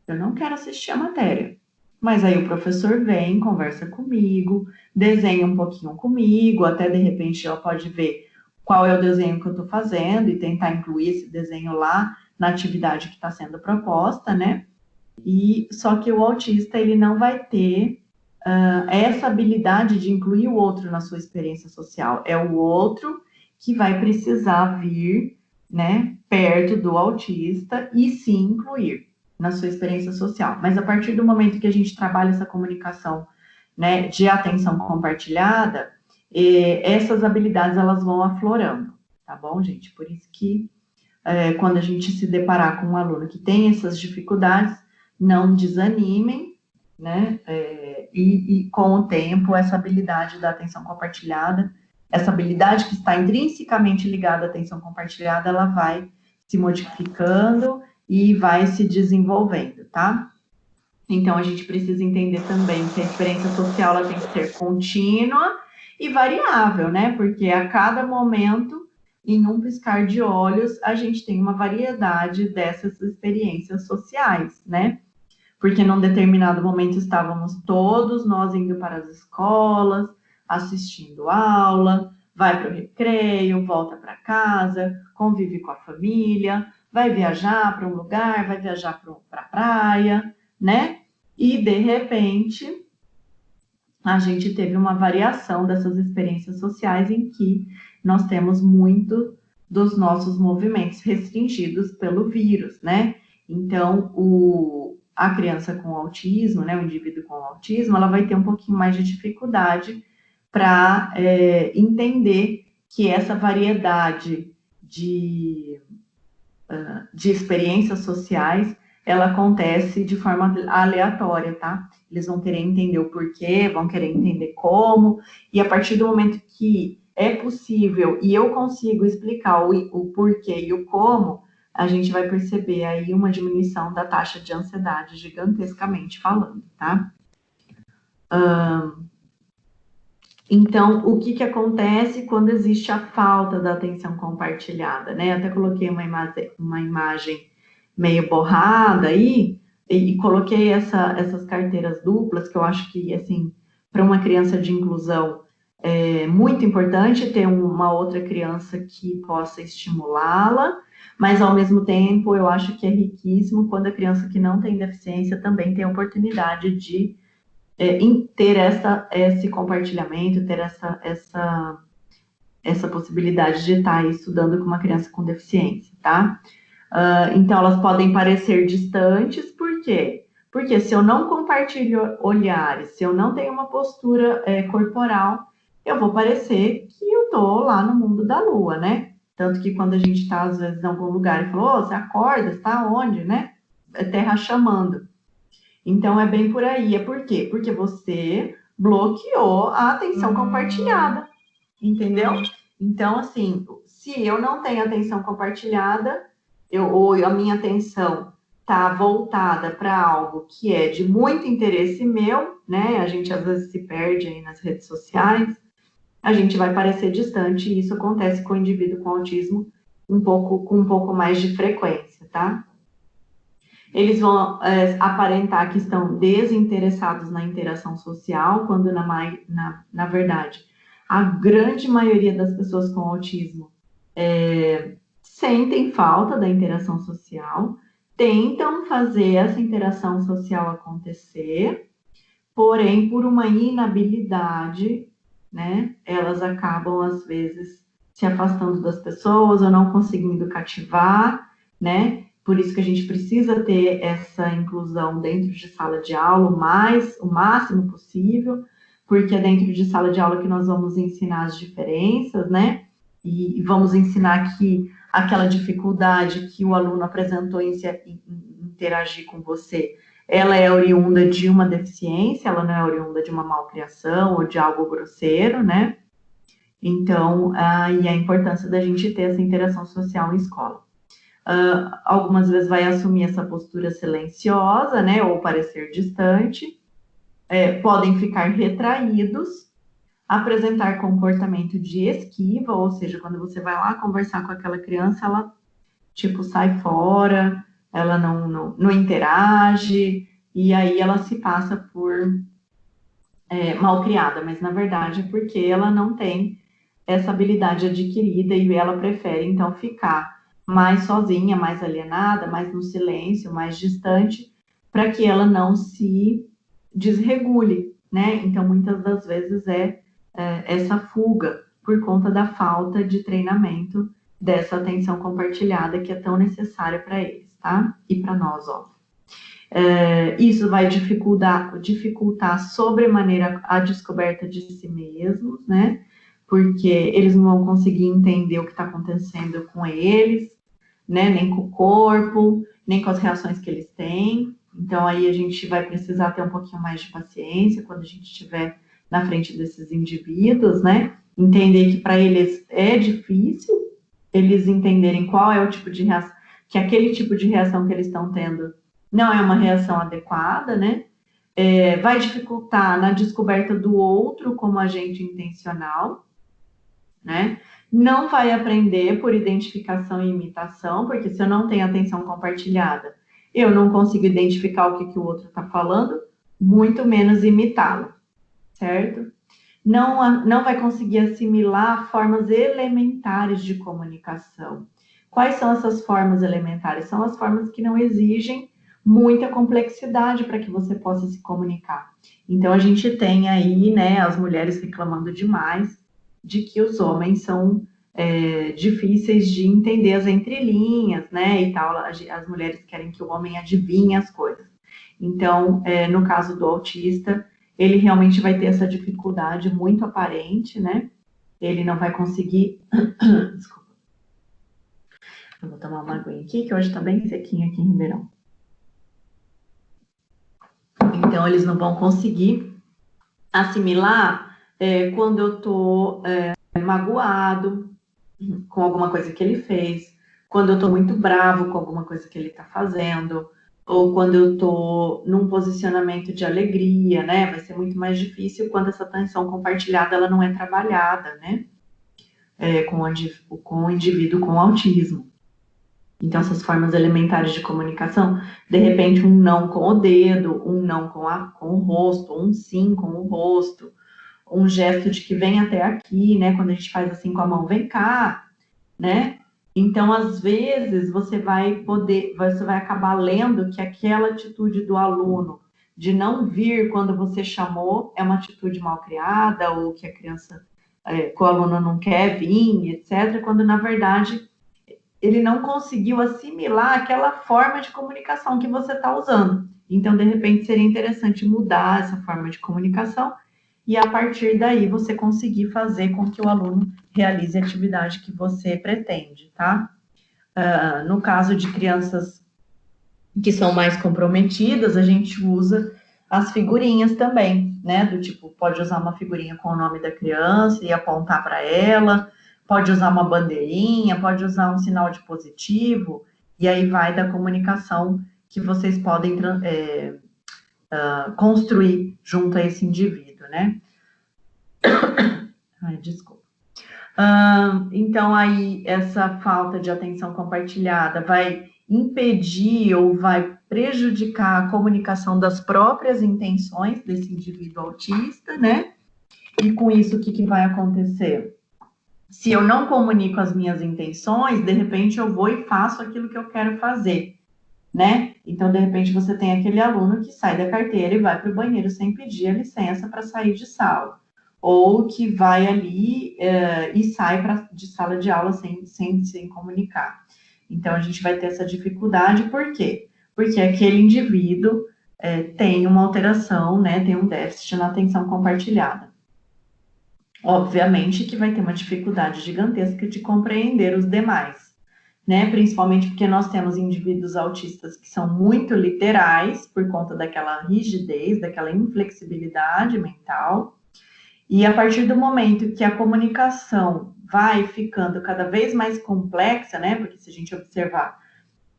eu não quero assistir a matéria. Mas aí o professor vem, conversa comigo, desenha um pouquinho comigo, até de repente ela pode ver qual é o desenho que eu estou fazendo e tentar incluir esse desenho lá na atividade que está sendo proposta, né? E só que o autista ele não vai ter essa habilidade de incluir o outro na sua experiência social. É o outro que vai precisar vir, né, perto do autista e se incluir na sua experiência social. Mas a partir do momento que a gente trabalha essa comunicação, né, de atenção compartilhada, essas habilidades elas vão aflorando, tá bom, gente? Por isso que quando a gente se deparar com um aluno que tem essas dificuldades, não desanimem, né? E com o tempo, essa habilidade da atenção compartilhada, essa habilidade que está intrinsecamente ligada à atenção compartilhada, ela vai se modificando e vai se desenvolvendo, tá? Então, a gente precisa entender também que a experiência social ela tem que ser contínua e variável, né? Porque a cada momento, em um piscar de olhos, a gente tem uma variedade dessas experiências sociais, né? Porque num determinado momento estávamos todos nós indo para as escolas, assistindo aula, vai para o recreio, volta para casa, convive com a família, vai viajar para um lugar, vai viajar para a praia, né? E, de repente, a gente teve uma variação dessas experiências sociais em que nós temos muito dos nossos movimentos restringidos pelo vírus, né? Então, a criança com autismo, né, o indivíduo com autismo, ela vai ter um pouquinho mais de dificuldade para entender que essa variedade de experiências sociais, ela acontece de forma aleatória, tá? Eles vão querer entender o porquê, vão querer entender como, e a partir do momento que é possível e eu consigo explicar o porquê e o como, a gente vai perceber aí uma diminuição da taxa de ansiedade gigantescamente falando, tá? Então, o que acontece quando existe a falta da atenção compartilhada, né? Eu até coloquei uma imagem meio borrada aí, e coloquei essas carteiras duplas, que eu acho que, assim, para uma criança de inclusão é muito importante ter uma outra criança que possa estimulá-la, mas, ao mesmo tempo, eu acho que é riquíssimo quando a criança que não tem deficiência também tem a oportunidade de ter esse compartilhamento, ter essa possibilidade de estar estudando com uma criança com deficiência, tá? Então, elas podem parecer distantes, por quê? Porque se eu não compartilho olhares, se eu não tenho uma postura corporal, eu vou parecer que eu tô lá no mundo da lua, né? Tanto que quando a gente está, às vezes, em algum lugar e fala, você acorda, você está onde, né? É terra chamando. Então, é bem por aí. É por quê? Porque você bloqueou a atenção compartilhada, entendeu? Então, assim, se eu não tenho atenção compartilhada, ou a minha atenção está voltada para algo que é de muito interesse meu, né? A gente às vezes se perde aí nas redes sociais, a gente vai parecer distante, e isso acontece com o indivíduo com autismo com um pouco mais de frequência, tá? Eles vão aparentar que estão desinteressados na interação social, quando na verdade a grande maioria das pessoas com autismo sentem falta da interação social, tentam fazer essa interação social acontecer, porém, por uma inabilidade, né, elas acabam, às vezes, se afastando das pessoas ou não conseguindo cativar, né? Por isso que a gente precisa ter essa inclusão dentro de sala de aula o máximo possível, porque é dentro de sala de aula que nós vamos ensinar as diferenças, né? E vamos ensinar que aquela dificuldade que o aluno apresentou em interagir com você, ela é oriunda de uma deficiência, ela não é oriunda de uma malcriação ou de algo grosseiro, né? Então, e a importância da gente ter essa interação social em escola. Algumas vezes vai assumir essa postura silenciosa, né, ou parecer distante, podem ficar retraídos, apresentar comportamento de esquiva, ou seja, quando você vai lá conversar com aquela criança, ela, tipo, sai fora, ela não interage, e aí ela se passa por malcriada, mas na verdade é porque ela não tem essa habilidade adquirida e ela prefere, então, ficar mais sozinha, mais alienada, mais no silêncio, mais distante, para que ela não se desregule, né? Então, muitas das vezes essa fuga por conta da falta de treinamento dessa atenção compartilhada que é tão necessária para eles, tá? E para nós, óbvio. Isso vai dificultar sobremaneira a descoberta de si mesmos, né? Porque eles não vão conseguir entender o que está acontecendo com eles, né? Nem com o corpo, nem com as reações que eles têm. Então, aí a gente vai precisar ter um pouquinho mais de paciência quando a gente estiver na frente desses indivíduos, né? Entender que para eles é difícil eles entenderem qual é o tipo de reação, que aquele tipo de reação que eles estão tendo não é uma reação adequada, né? Vai dificultar na descoberta do outro como agente intencional, né? Não vai aprender por identificação e imitação, porque se eu não tenho atenção compartilhada, eu não consigo identificar o que o outro está falando, muito menos imitá-lo, certo? Não vai conseguir assimilar formas elementares de comunicação. Quais são essas formas elementares? São as formas que não exigem muita complexidade para que você possa se comunicar. Então, a gente tem aí, né, as mulheres reclamando demais de que os homens são difíceis de entender as entrelinhas, né, e tal. As mulheres querem que o homem adivinhe as coisas. Então, no caso do autista, ele realmente vai ter essa dificuldade muito aparente, né? Ele não vai conseguir... Desculpa. Eu vou tomar uma aguinha aqui, que hoje tá bem sequinho aqui em Ribeirão. Então, eles não vão conseguir assimilar quando eu tô magoado com alguma coisa que ele fez, quando eu tô muito bravo com alguma coisa que ele tá fazendo, ou quando eu tô num posicionamento de alegria, né? Vai ser muito mais difícil quando essa atenção compartilhada ela não é trabalhada, né? Com o indivíduo com autismo. Então, essas formas elementares de comunicação, de repente, um não com o dedo, um não com o rosto, um sim com o rosto, um gesto de que vem até aqui, né? Quando a gente faz assim com a mão, vem cá, né? Então, às vezes, você vai acabar lendo que aquela atitude do aluno de não vir quando você chamou é uma atitude mal criada, ou que a criança, que o aluno não quer vir, etc., quando, na verdade, ele não conseguiu assimilar aquela forma de comunicação que você está usando. Então, de repente, seria interessante mudar essa forma de comunicação e, a partir daí, você conseguir fazer com que o aluno realize a atividade que você pretende, tá? No caso de crianças que são mais comprometidas, a gente usa as figurinhas também, né? Do tipo, pode usar uma figurinha com o nome da criança e apontar para ela, pode usar uma bandeirinha, pode usar um sinal de positivo, e aí vai da comunicação que vocês podem construir junto a esse indivíduo, né? Ai, desculpa. Então, aí, essa falta de atenção compartilhada vai impedir ou vai prejudicar a comunicação das próprias intenções desse indivíduo autista, né? E com isso, o que vai acontecer? Se eu não comunico as minhas intenções, de repente eu vou e faço aquilo que eu quero fazer, né? Então, de repente, você tem aquele aluno que sai da carteira e vai para o banheiro sem pedir a licença para sair de sala. Ou que vai ali e sai de sala de aula sem comunicar. Então, a gente vai ter essa dificuldade, por quê? Porque aquele indivíduo tem uma alteração, né, tem um déficit na atenção compartilhada. Obviamente que vai ter uma dificuldade gigantesca de compreender os demais, né? Principalmente porque nós temos indivíduos autistas que são muito literais, por conta daquela rigidez, daquela inflexibilidade mental. E a partir do momento que a comunicação vai ficando cada vez mais complexa, né? Porque se a gente observar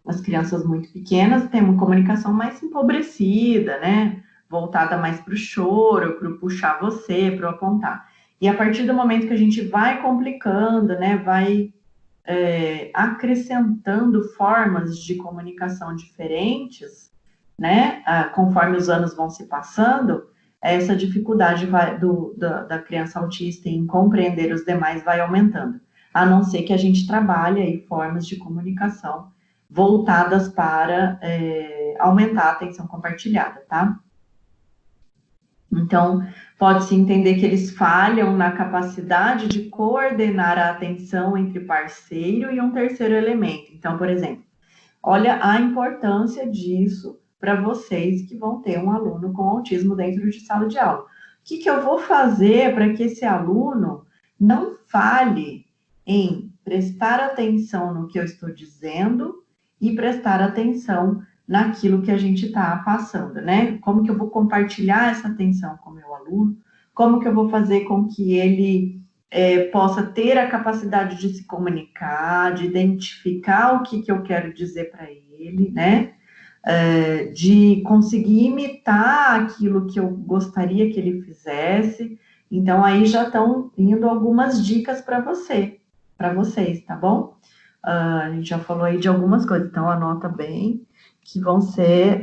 as crianças muito pequenas, tem uma comunicação mais empobrecida, né? Voltada mais para o choro, para o puxar você, para o apontar. E a partir do momento que a gente vai complicando, né? Vai acrescentando formas de comunicação diferentes, né? Conforme os anos vão se passando, essa dificuldade da criança autista em compreender os demais vai aumentando, a não ser que a gente trabalhe aí formas de comunicação voltadas para aumentar a atenção compartilhada, tá? Então, pode-se entender que eles falham na capacidade de coordenar a atenção entre parceiro e um terceiro elemento. Então, por exemplo, olha a importância disso para vocês que vão ter um aluno com autismo dentro de sala de aula. O que eu vou fazer para que esse aluno não falhe em prestar atenção no que eu estou dizendo e prestar atenção naquilo que a gente está passando, né? Como que eu vou compartilhar essa atenção com o meu aluno? Como que eu vou fazer com que ele possa ter a capacidade de se comunicar, de identificar o que eu quero dizer para ele, né? De conseguir imitar aquilo que eu gostaria que ele fizesse. Então, aí já estão indo algumas dicas para vocês, tá bom? A gente já falou aí de algumas coisas, então anota bem, que vão ser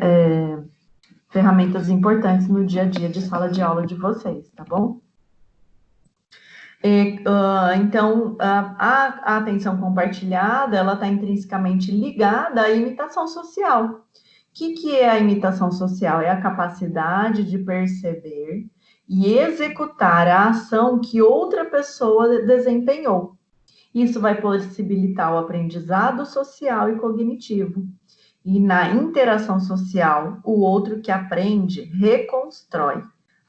ferramentas importantes no dia a dia de sala de aula de vocês, tá bom? Então, a atenção compartilhada, ela está intrinsecamente ligada à imitação social. O que é a imitação social? É a capacidade de perceber e executar a ação que outra pessoa desempenhou. Isso vai possibilitar o aprendizado social e cognitivo. E na interação social, o outro que aprende reconstrói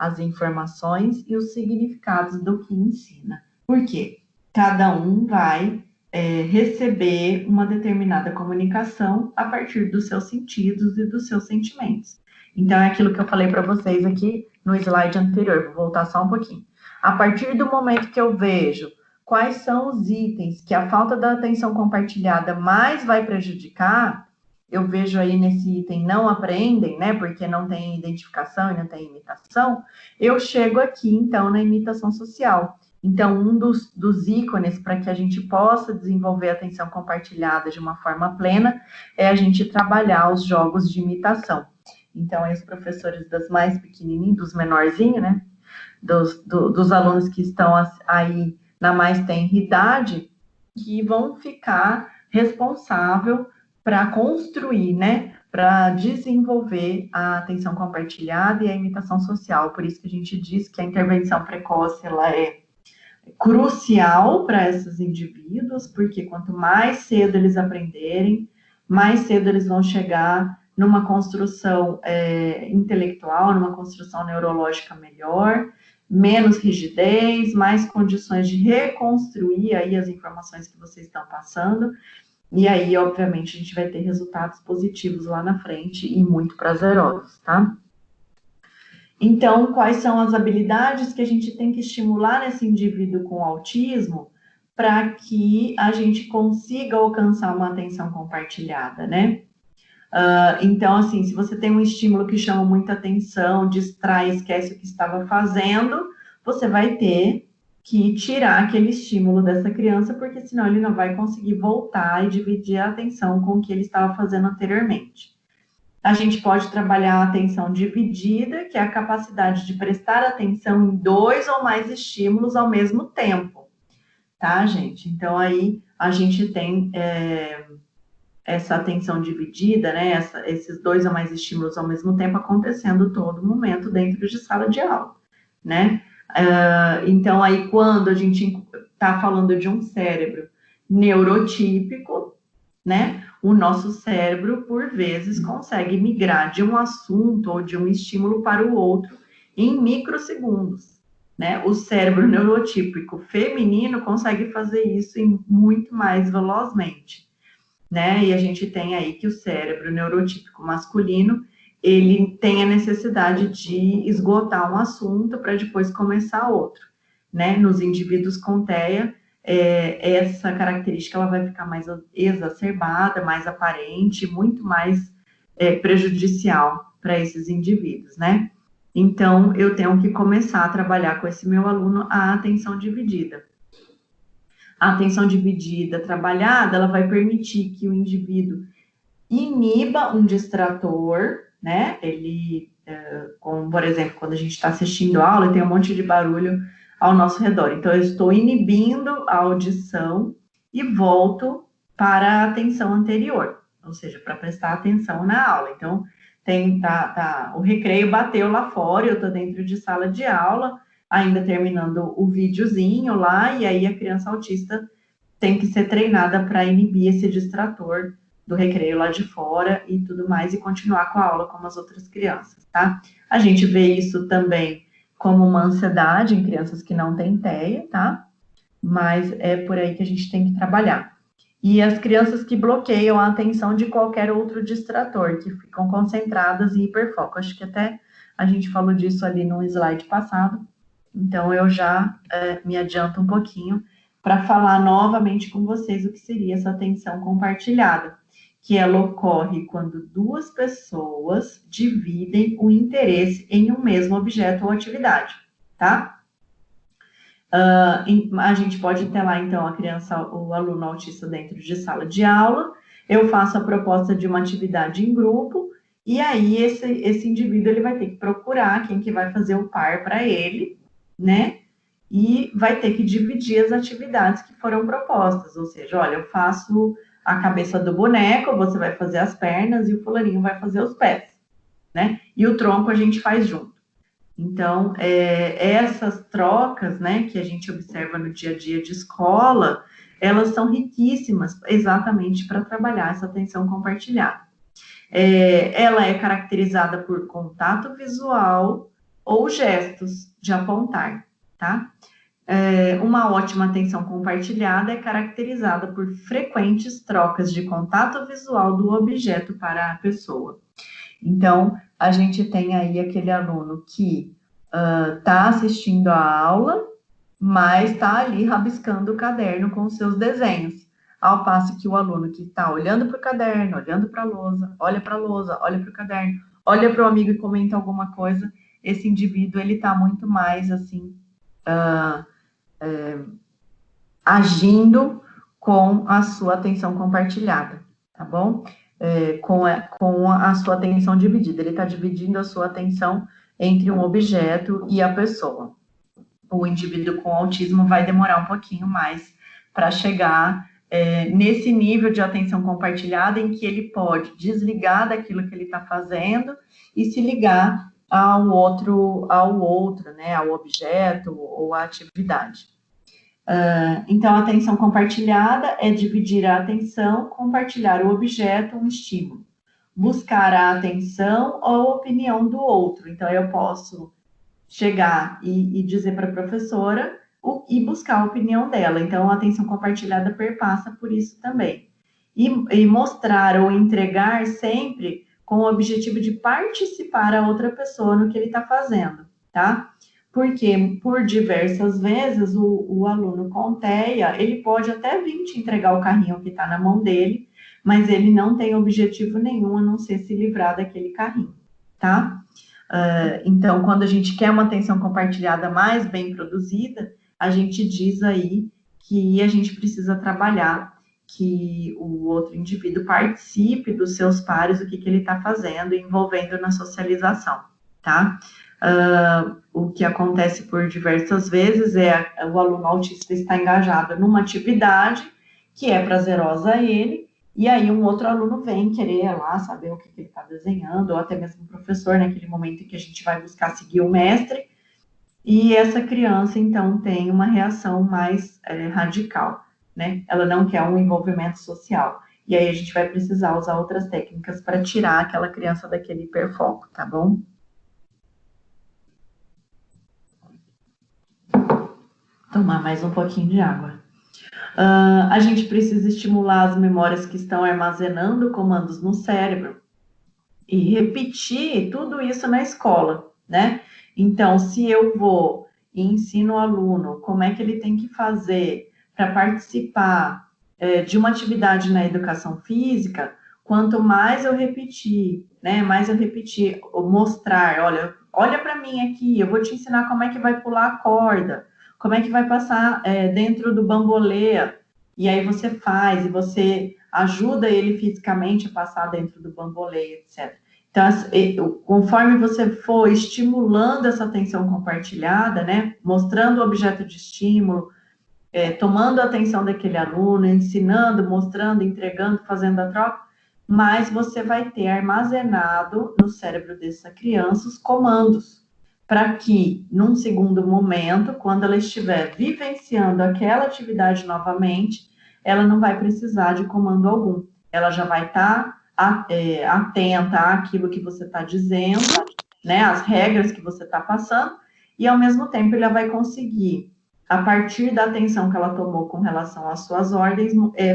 as informações e os significados do que ensina. Por quê? Cada um vai receber uma determinada comunicação a partir dos seus sentidos e dos seus sentimentos. Então, é aquilo que eu falei para vocês aqui no slide anterior, vou voltar só um pouquinho. A partir do momento que eu vejo quais são os itens que a falta da atenção compartilhada mais vai prejudicar, eu vejo aí nesse item não aprendem, né, porque não tem identificação e não tem imitação, eu chego aqui, então, na imitação social. Então, um dos ícones para que a gente possa desenvolver a atenção compartilhada de uma forma plena é a gente trabalhar os jogos de imitação. Então, aí os professores das mais pequenininhos, dos menorzinhos, né, dos alunos que estão aí na mais tenra idade, que vão ficar responsável para construir, né, para desenvolver a atenção compartilhada e a imitação social. Por isso que a gente diz que a intervenção precoce, ela é crucial para esses indivíduos, porque quanto mais cedo eles aprenderem, mais cedo eles vão chegar numa construção intelectual, numa construção neurológica melhor, menos rigidez, mais condições de reconstruir aí as informações que vocês estão passando, e aí, obviamente, a gente vai ter resultados positivos lá na frente e muito prazerosos, tá? Então, quais são as habilidades que a gente tem que estimular nesse indivíduo com autismo para que a gente consiga alcançar uma atenção compartilhada, né? Então, assim, se você tem um estímulo que chama muita atenção, distrai, esquece o que estava fazendo, você vai ter que tirar aquele estímulo dessa criança, porque senão ele não vai conseguir voltar e dividir a atenção com o que ele estava fazendo anteriormente. A gente pode trabalhar a atenção dividida, que é a capacidade de prestar atenção em 2 ou mais estímulos ao mesmo tempo, tá, gente? Então, aí a gente tem essa atenção dividida, né? Esses 2 ou mais estímulos ao mesmo tempo acontecendo todo momento dentro de sala de aula, né? Então, aí quando a gente está falando de um cérebro neurotípico, né? O nosso cérebro, por vezes, consegue migrar de um assunto ou de um estímulo para o outro em microsegundos, né? O cérebro neurotípico feminino consegue fazer isso muito mais velozmente, né? E a gente tem aí que o cérebro neurotípico masculino, ele tem a necessidade de esgotar um assunto para depois começar outro, né? Nos indivíduos com TEA, essa característica ela vai ficar mais exacerbada, mais aparente, muito mais prejudicial para esses indivíduos, né? Então, eu tenho que começar a trabalhar com esse meu aluno a atenção dividida. A atenção dividida trabalhada, ela vai permitir que o indivíduo iniba um distrator, né? Ele, como, por exemplo, quando a gente está assistindo a aula e tem um monte de barulho ao nosso redor. Então, eu estou inibindo a audição e volto para a atenção anterior, ou seja, para prestar atenção na aula. Então, o recreio bateu lá fora, eu estou dentro de sala de aula, ainda terminando o videozinho lá, e aí a criança autista tem que ser treinada para inibir esse distrator do recreio lá de fora e tudo mais, e continuar com a aula como as outras crianças, tá? A gente vê isso também como uma ansiedade em crianças que não têm TEA, tá? Mas é por aí que a gente tem que trabalhar. E as crianças que bloqueiam a atenção de qualquer outro distrator, que ficam concentradas em hiperfoco. Acho que até a gente falou disso ali no slide passado, então eu já me adianto um pouquinho para falar novamente com vocês o que seria essa atenção compartilhada, que ela ocorre quando 2 pessoas dividem o interesse em um mesmo objeto ou atividade, tá? A gente pode ter lá, então, a criança, o aluno autista dentro de sala de aula, eu faço a proposta de uma atividade em grupo, e aí esse indivíduo, ele vai ter que procurar quem que vai fazer o par para ele, né? E vai ter que dividir as atividades que foram propostas, ou seja, olha, eu faço a cabeça do boneco, você vai fazer as pernas e o fulaninho vai fazer os pés, né? E o tronco a gente faz junto. Então, essas trocas, né, que a gente observa no dia a dia de escola, elas são riquíssimas exatamente para trabalhar essa atenção compartilhada. Ela é caracterizada por contato visual, ou gestos de apontar, tá? Uma ótima atenção compartilhada é caracterizada por frequentes trocas de contato visual do objeto para a pessoa. Então, a gente tem aí aquele aluno que está assistindo a aula, mas está ali rabiscando o caderno com os seus desenhos, ao passo que o aluno que está olhando para o caderno, olhando para a lousa, olha para o caderno, olha para o amigo e comenta alguma coisa, esse indivíduo, ele está muito mais, assim, agindo com a sua atenção compartilhada, tá bom? Com a sua atenção dividida, ele está dividindo a sua atenção entre um objeto e a pessoa. O indivíduo com autismo vai demorar um pouquinho mais para chegar nesse nível de atenção compartilhada em que ele pode desligar daquilo que ele está fazendo e se ligar ao outro, né, ao objeto ou à atividade. Então, a atenção compartilhada é dividir a atenção, compartilhar o objeto, um estímulo. Buscar a atenção ou a opinião do outro. Então, eu posso chegar e dizer para a professora e buscar a opinião dela. Então, a atenção compartilhada perpassa por isso também. E mostrar ou entregar sempre com o objetivo de participar a outra pessoa no que ele está fazendo, tá? Porque, por diversas vezes, o aluno com TEA, ele pode até vir te entregar o carrinho que está na mão dele, mas ele não tem objetivo nenhum a não ser se livrar daquele carrinho, tá? Então, quando a gente quer uma atenção compartilhada mais bem produzida, a gente diz aí que a gente precisa trabalhar que o outro indivíduo participe dos seus pares, o que ele está fazendo, envolvendo na socialização, tá? O que acontece por diversas vezes é o aluno autista está engajado numa atividade que é prazerosa a ele, e aí um outro aluno vem querer lá saber o que ele está desenhando, ou até mesmo o professor, naquele momento em que a gente vai buscar seguir o mestre, e essa criança, então, tem uma reação mais radical, né? Ela não quer um envolvimento social. E aí a gente vai precisar usar outras técnicas para tirar aquela criança daquele hiperfoco, tá bom? Tomar mais um pouquinho de água. A gente precisa estimular as memórias que estão armazenando comandos no cérebro e repetir tudo isso na escola, né? Então, se eu vou e ensino o aluno como é que ele tem que fazer para participar de uma atividade na educação física, quanto mais eu repetir, né? Mais eu repetir, mostrar, olha para mim aqui, eu vou te ensinar como é que vai pular a corda, como é que vai passar dentro do bambolê, e aí você faz, e você ajuda ele fisicamente a passar dentro do bambolê, etc. Então, conforme você for estimulando essa atenção compartilhada, né, mostrando o objeto de estímulo, tomando a atenção daquele aluno, ensinando, mostrando, entregando, fazendo a troca, mais você vai ter armazenado no cérebro dessa criança os comandos, para que, num segundo momento, quando ela estiver vivenciando aquela atividade novamente, ela não vai precisar de comando algum. Ela já vai estar atenta àquilo que você está dizendo, né, às regras que você está passando, e, ao mesmo tempo, ela vai conseguir, a partir da atenção que ela tomou com relação às suas ordens,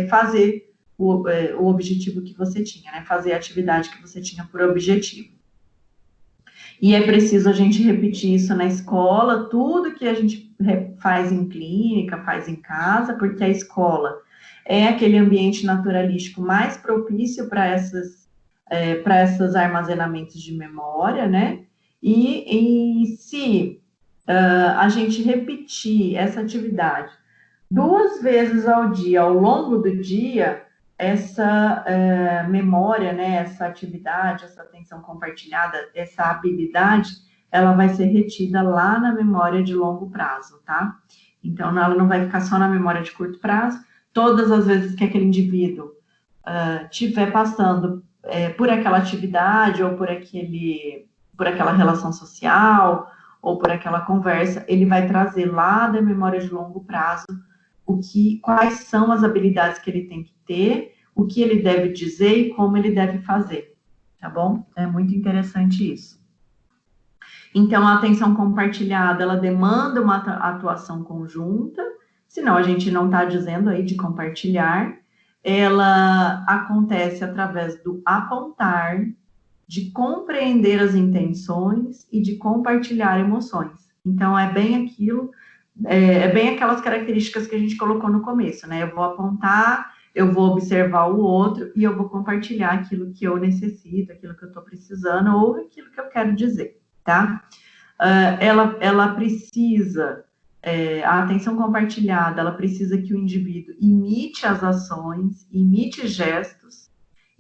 fazer o objetivo que você tinha, né, fazer a atividade que você tinha por objetivo. E é preciso a gente repetir isso na escola, tudo que a gente faz em clínica, faz em casa, porque a escola é aquele ambiente naturalístico mais propício para esses armazenamentos de memória, né? E se a gente repetir essa atividade 2 vezes ao dia, ao longo do dia, essa memória, né, essa atividade, essa atenção compartilhada, essa habilidade, ela vai ser retida lá na memória de longo prazo, tá? Então, ela não vai ficar só na memória de curto prazo. Todas as vezes que aquele indivíduo estiver passando por aquela atividade ou por aquela relação social ou por aquela conversa, ele vai trazer lá da memória de longo prazo quais são as habilidades que ele tem que ter, o que ele deve dizer e como ele deve fazer, tá bom? É muito interessante isso. Então, a atenção compartilhada, ela demanda uma atuação conjunta, senão a gente não está dizendo aí de compartilhar. Ela acontece através do apontar, de compreender as intenções e de compartilhar emoções. Então, é bem aquilo, é bem aquelas características que a gente colocou no começo, né? Eu vou apontar, eu vou observar o outro e eu vou compartilhar aquilo que eu necessito, aquilo que eu estou precisando ou aquilo que eu quero dizer, tá? Ela precisa, a atenção compartilhada, ela precisa que o indivíduo imite as ações, imite gestos,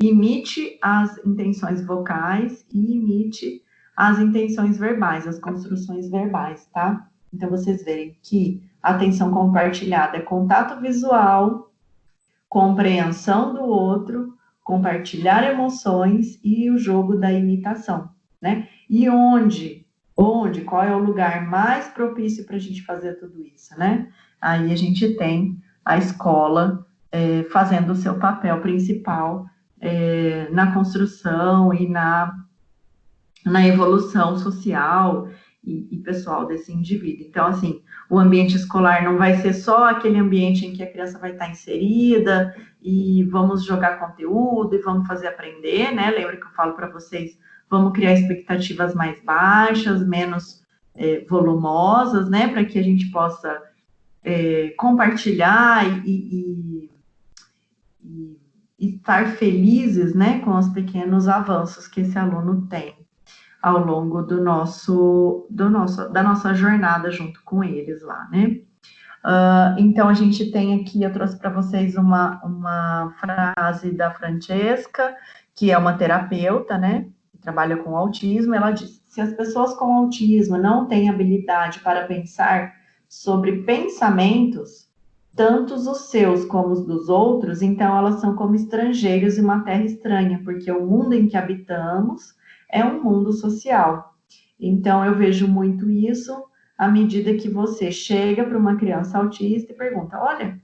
imite as intenções vocais e imite as intenções verbais, as construções verbais, tá? Então, vocês verem que a atenção compartilhada é contato visual, compreensão do outro, compartilhar emoções e o jogo da imitação, né? E qual é o lugar mais propício para a gente fazer tudo isso, né? Aí a gente tem a escola fazendo o seu papel principal na construção e na evolução social e pessoal desse indivíduo. Então, assim, o ambiente escolar não vai ser só aquele ambiente em que a criança vai estar inserida e vamos jogar conteúdo e vamos fazer aprender, né? Lembra que eu falo para vocês, vamos criar expectativas mais baixas, menos volumosas, né? Para que a gente possa compartilhar e estar felizes, né? Com os pequenos avanços que esse aluno tem ao longo da nossa jornada junto com eles lá, né? Então, a gente tem aqui, eu trouxe para vocês uma frase da Francesca, que é uma terapeuta, né? Que trabalha com autismo. Ela diz: se as pessoas com autismo não têm habilidade para pensar sobre pensamentos, tanto os seus como os dos outros, então elas são como estrangeiros em uma terra estranha, porque o mundo em que habitamos é um mundo social. Então, eu vejo muito isso à medida que você chega para uma criança autista e pergunta, olha,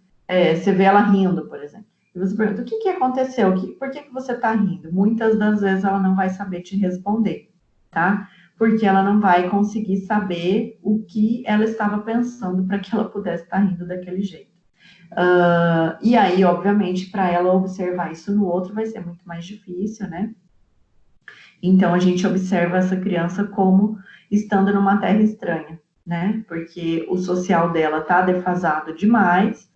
você vê ela rindo, por exemplo, e você pergunta, o que aconteceu? Por que você está rindo? Muitas das vezes ela não vai saber te responder, tá? Porque ela não vai conseguir saber o que ela estava pensando para que ela pudesse estar rindo daquele jeito. E aí, obviamente, para ela observar isso no outro vai ser muito mais difícil, né? Então, a gente observa essa criança como estando numa terra estranha, né? Porque o social dela está defasado demais.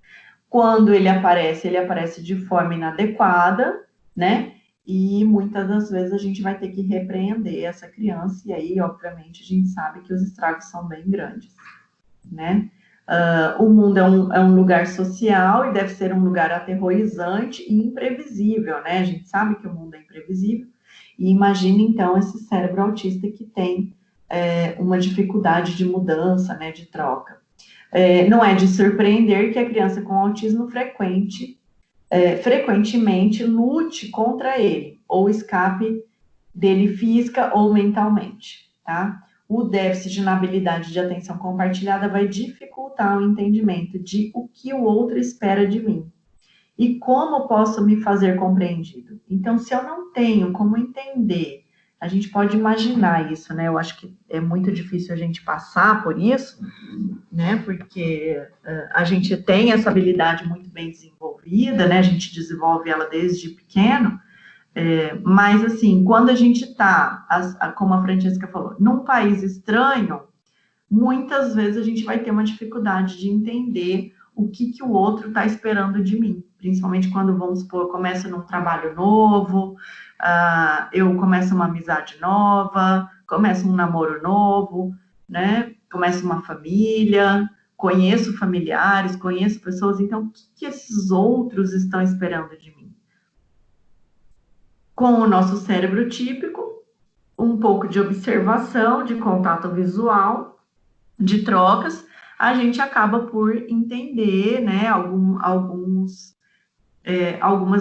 Quando ele aparece de forma inadequada, né? E muitas das vezes a gente vai ter que repreender essa criança, e aí, obviamente, a gente sabe que os estragos são bem grandes, né? O mundo é um lugar social e deve ser um lugar aterrorizante e imprevisível, né? A gente sabe que o mundo é imprevisível. E imagine, então, esse cérebro autista que tem uma dificuldade de mudança, né, de troca. Não é de surpreender que a criança com autismo frequentemente lute contra ele, ou escape dele física ou mentalmente, tá? O déficit na habilidade de atenção compartilhada vai dificultar o entendimento de o que o outro espera de mim. E como posso me fazer compreendido? Então, se eu não tenho como entender, a gente pode imaginar isso, né? Eu acho que é muito difícil a gente passar por isso, né? Porque a gente tem essa habilidade muito bem desenvolvida, né? A gente desenvolve ela desde pequeno, mas, assim, quando a gente está, como a Francesca falou, num país estranho, muitas vezes a gente vai ter uma dificuldade de entender o que o outro está esperando de mim, principalmente quando, vamos supor, eu começo num trabalho novo, eu começo uma amizade nova, começo um namoro novo, né? Começo uma família, conheço familiares, conheço pessoas, então o que esses outros estão esperando de mim? Com o nosso cérebro típico, um pouco de observação, de contato visual, de trocas, a gente acaba por entender, né, algumas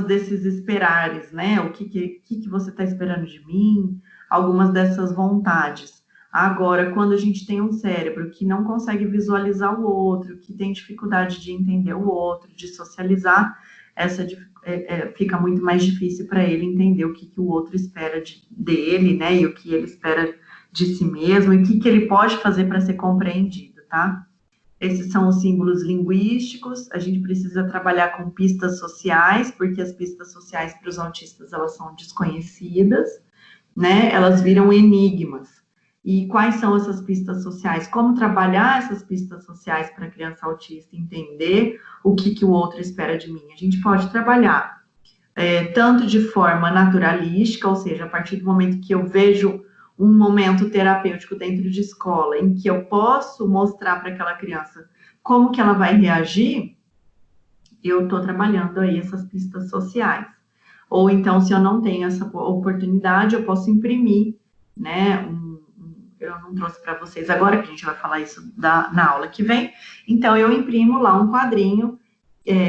desses esperares, né, o que você está esperando de mim, algumas dessas vontades. Agora, quando a gente tem um cérebro que não consegue visualizar o outro, que tem dificuldade de entender o outro, de socializar, fica muito mais difícil para ele entender o que o outro espera dele, né, e o que ele espera de si mesmo e o que ele pode fazer para ser compreendido, tá? Esses são os símbolos linguísticos. A gente precisa trabalhar com pistas sociais, porque as pistas sociais para os autistas, elas são desconhecidas, né? Elas viram enigmas. E quais são essas pistas sociais? Como trabalhar essas pistas sociais para a criança autista entender o que o outro espera de mim? A gente pode trabalhar tanto de forma naturalística, ou seja, a partir do momento que eu vejo um momento terapêutico dentro de escola, em que eu posso mostrar para aquela criança como que ela vai reagir, eu estou trabalhando aí essas pistas sociais. Ou então, se eu não tenho essa oportunidade, eu posso imprimir, né, eu não trouxe para vocês agora, que a gente vai falar isso na aula que vem, então eu imprimo lá um quadrinho,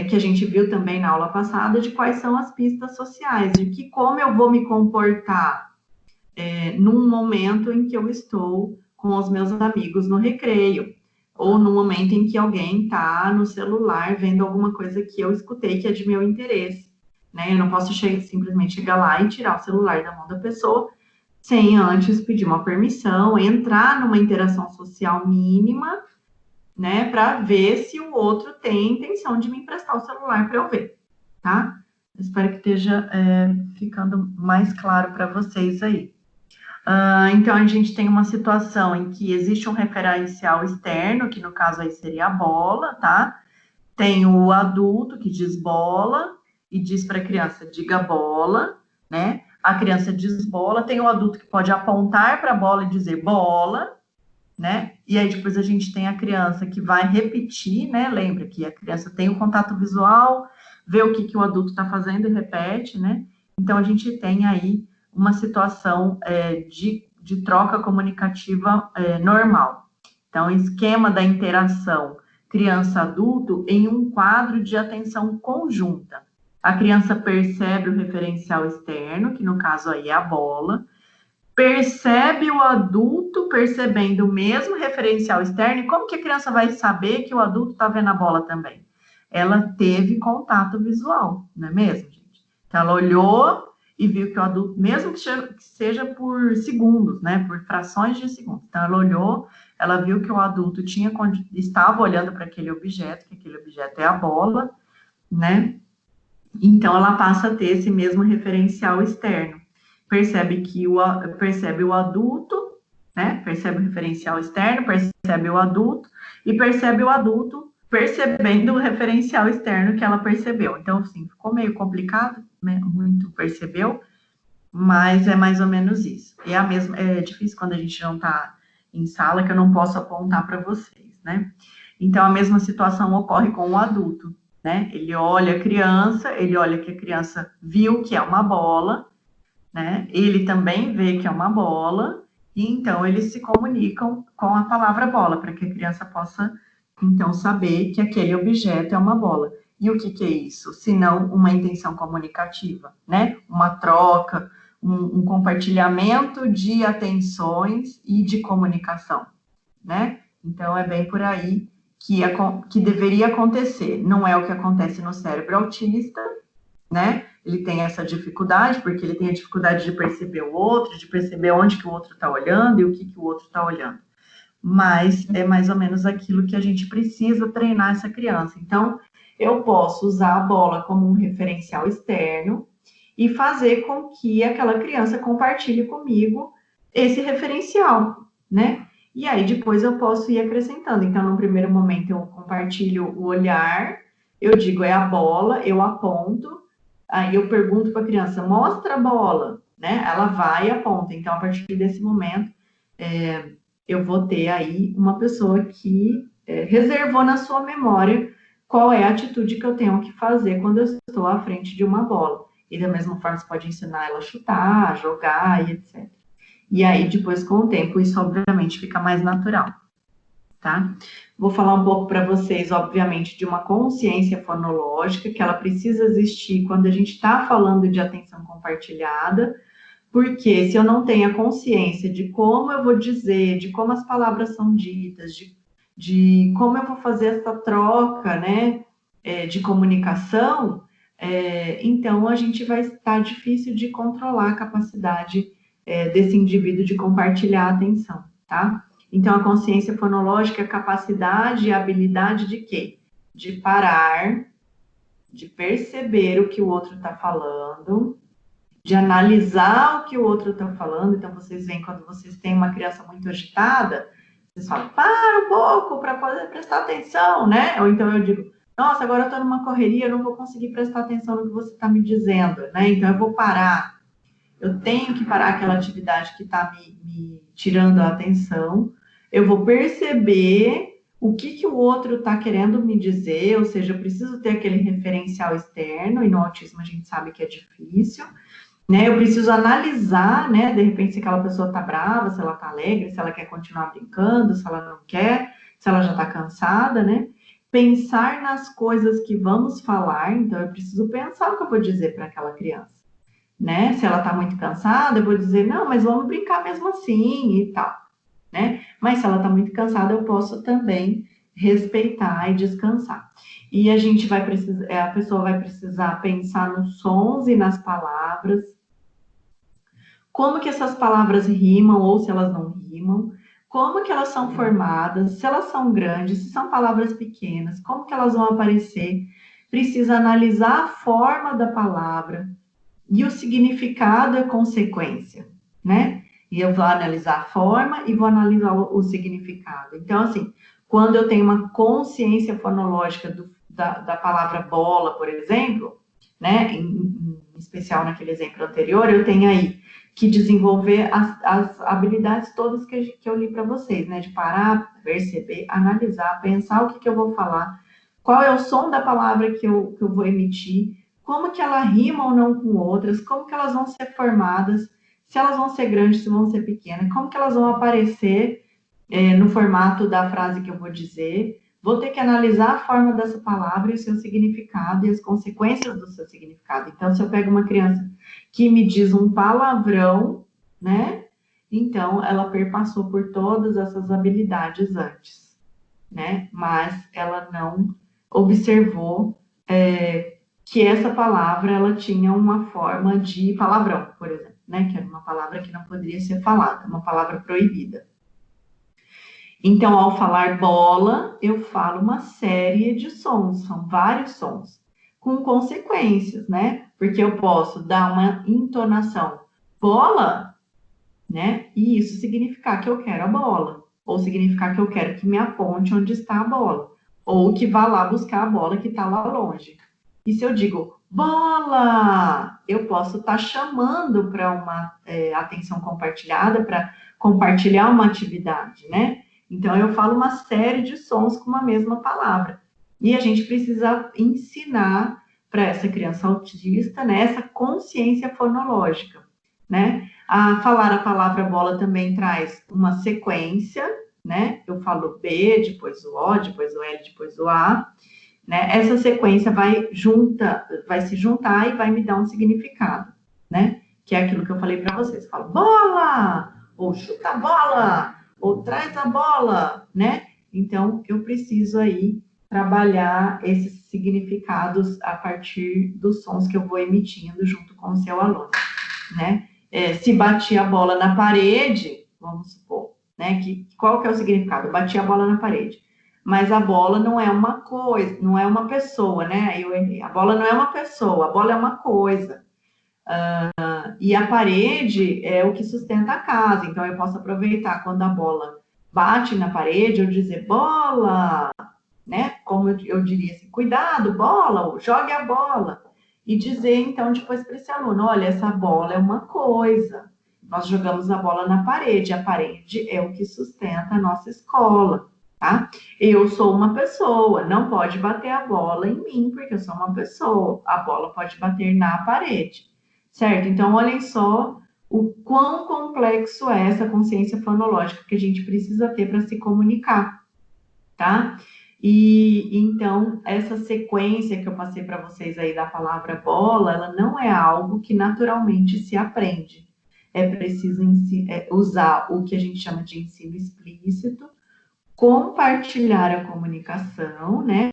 que a gente viu também na aula passada, de quais são as pistas sociais, de que como eu vou me comportar num momento em que eu estou com os meus amigos no recreio, ou no momento em que alguém está no celular vendo alguma coisa que eu escutei que é de meu interesse, né? Eu não posso simplesmente chegar lá e tirar o celular da mão da pessoa sem antes pedir uma permissão, entrar numa interação social mínima, né, para ver se o outro tem intenção de me emprestar o celular para eu ver, tá? Espero que esteja ficando mais claro para vocês aí. Então, a gente tem uma situação em que existe um referencial externo, que no caso aí seria a bola, tá? Tem o adulto que diz bola e diz para a criança, diga bola, né? A criança diz bola, tem o adulto que pode apontar para a bola e dizer bola, né? E aí depois a gente tem a criança que vai repetir, né? Lembra que a criança tem o contato visual, vê o que o adulto está fazendo e repete, né? Então a gente tem aí uma situação de troca comunicativa normal. Então, esquema da interação criança-adulto em um quadro de atenção conjunta. A criança percebe o referencial externo, que no caso aí é a bola, percebe o adulto percebendo o mesmo referencial externo, e como que a criança vai saber que o adulto está vendo a bola também? Ela teve contato visual, não é mesmo, gente? Então, ela olhou e viu que o adulto, mesmo que seja por segundos, né, por frações de segundos, então ela olhou, ela viu que o adulto estava olhando para aquele objeto, que aquele objeto é a bola, né? Então, ela passa a ter esse mesmo referencial externo. Percebe o adulto, né? Percebe o referencial externo, percebe o adulto e percebe o adulto percebendo o referencial externo que ela percebeu. Então, assim, ficou meio complicado, né? Muito percebeu, mas é mais ou menos isso. É difícil quando a gente não está em sala, que eu não posso apontar para vocês, né? Então, a mesma situação ocorre com o adulto, né? Ele olha a criança, ele olha que a criança viu que é uma bola, né? Ele também vê que é uma bola, e então eles se comunicam com a palavra bola, para que a criança possa, então, saber que aquele objeto é uma bola. E o que é isso? Se não uma intenção comunicativa, né? Uma troca, um compartilhamento de atenções e de comunicação, né? Então, é bem por aí que deveria acontecer. Não é o que acontece no cérebro autista, né? Ele tem essa dificuldade, porque ele tem a dificuldade de perceber o outro, de perceber onde que o outro está olhando e o que o outro está olhando. Mas é mais ou menos aquilo que a gente precisa treinar essa criança. Então, eu posso usar a bola como um referencial externo e fazer com que aquela criança compartilhe comigo esse referencial, né? E aí depois eu posso ir acrescentando. Então, no primeiro momento eu compartilho o olhar, eu digo é a bola, eu aponto, aí eu pergunto para a criança, mostra a bola, né? Ela vai e aponta. Então, a partir desse momento, eu vou ter aí uma pessoa que reservou na sua memória qual é a atitude que eu tenho que fazer quando eu estou à frente de uma bola. E da mesma forma, você pode ensinar ela a chutar, a jogar e etc. E aí, depois, com o tempo, isso obviamente fica mais natural, tá? Vou falar um pouco para vocês, obviamente, de uma consciência fonológica, que ela precisa existir quando a gente está falando de atenção compartilhada, porque se eu não tenho a consciência de como eu vou dizer, de como as palavras são ditas, de como eu vou fazer essa troca, né, de comunicação, então a gente vai estar difícil de controlar a capacidade desse indivíduo de compartilhar a atenção, tá? Então, a consciência fonológica é a capacidade e habilidade de quê? De parar, de perceber o que o outro está falando, de analisar o que o outro está falando. Então, vocês veem, quando vocês têm uma criança muito agitada, vocês falam, para um pouco para poder prestar atenção, né? Ou então eu digo, nossa, agora eu estou numa correria, eu não vou conseguir prestar atenção no que você está me dizendo, né? Então, eu vou parar. Eu tenho que parar aquela atividade que está me tirando a atenção. Eu vou perceber o que o outro está querendo me dizer, ou seja, eu preciso ter aquele referencial externo, e no autismo a gente sabe que é difícil, né? Eu preciso analisar, né? De repente, se aquela pessoa está brava, se ela está alegre, se ela quer continuar brincando, se ela não quer, se ela já está cansada, né? Pensar nas coisas que vamos falar, então eu preciso pensar o que eu vou dizer para aquela criança, né? Se ela está muito cansada, eu vou dizer, não, mas vamos brincar mesmo assim e tal, né? Mas se ela está muito cansada, eu posso também respeitar e descansar. E a gente vai precisar, a pessoa vai precisar pensar nos sons e nas palavras, como que essas palavras rimam ou se elas não rimam, como que elas são formadas, se elas são grandes, se são palavras pequenas, como que elas vão aparecer. Precisa analisar a forma da palavra, e o significado é consequência, né? E eu vou analisar a forma e vou analisar o significado. Então, assim, quando eu tenho uma consciência fonológica da palavra bola, por exemplo, né? Em especial naquele exemplo anterior, eu tenho aí que desenvolver as habilidades todas que eu li para vocês, né? De parar, perceber, analisar, pensar o que eu vou falar, qual é o som da palavra que eu vou emitir, como que ela rima ou não com outras, como que elas vão ser formadas, se elas vão ser grandes, se vão ser pequenas, como que elas vão aparecer no formato da frase que eu vou dizer. Vou ter que analisar a forma dessa palavra e o seu significado e as consequências do seu significado. Então, se eu pego uma criança que me diz um palavrão, né? Então, ela perpassou por todas essas habilidades antes, né? Mas ela não observou que essa palavra, ela tinha uma forma de palavrão, por exemplo, né? Que era uma palavra que não poderia ser falada, uma palavra proibida. Então, ao falar bola, eu falo uma série de sons, são vários sons, com consequências, né? Porque eu posso dar uma entonação bola, né? E isso significar que eu quero a bola, ou significar que eu quero que me aponte onde está a bola, ou que vá lá buscar a bola que está lá longe. E se eu digo bola, eu posso estar chamando para uma atenção compartilhada, para compartilhar uma atividade, né? Então, eu falo uma série de sons com uma mesma palavra. E a gente precisa ensinar para essa criança autista, né, essa consciência fonológica, né? A falar a palavra bola também traz uma sequência, né? Eu falo B, depois o O, depois o L, depois o A, né? Essa sequência vai se juntar e vai me dar um significado, né? Que é aquilo que eu falei para vocês. Eu falo bola, ou chuta a bola, ou traz a bola, né? Então, eu preciso aí trabalhar esses significados a partir dos sons que eu vou emitindo junto com o seu aluno, né? Se bati a bola na parede, vamos supor, né? Qual que é o significado? Eu bati a bola na parede. Mas a bola não é uma coisa, não é uma pessoa, né? A bola não é uma pessoa, a bola é uma coisa. E a parede é o que sustenta a casa. Então, eu posso aproveitar quando a bola bate na parede, eu dizer bola, né? Como eu diria assim, cuidado, bola, jogue a bola. E dizer, então, depois para esse aluno, olha, essa bola é uma coisa. Nós jogamos a bola na parede. A parede é o que sustenta a nossa escola, tá? Eu sou uma pessoa, não pode bater a bola em mim, porque eu sou uma pessoa. A bola pode bater na parede, certo? Então, olhem só o quão complexo é essa consciência fonológica que a gente precisa ter para se comunicar, tá? E então, essa sequência que eu passei para vocês aí da palavra bola, ela não é algo que naturalmente se aprende. É preciso usar o que a gente chama de ensino explícito, compartilhar a comunicação, né?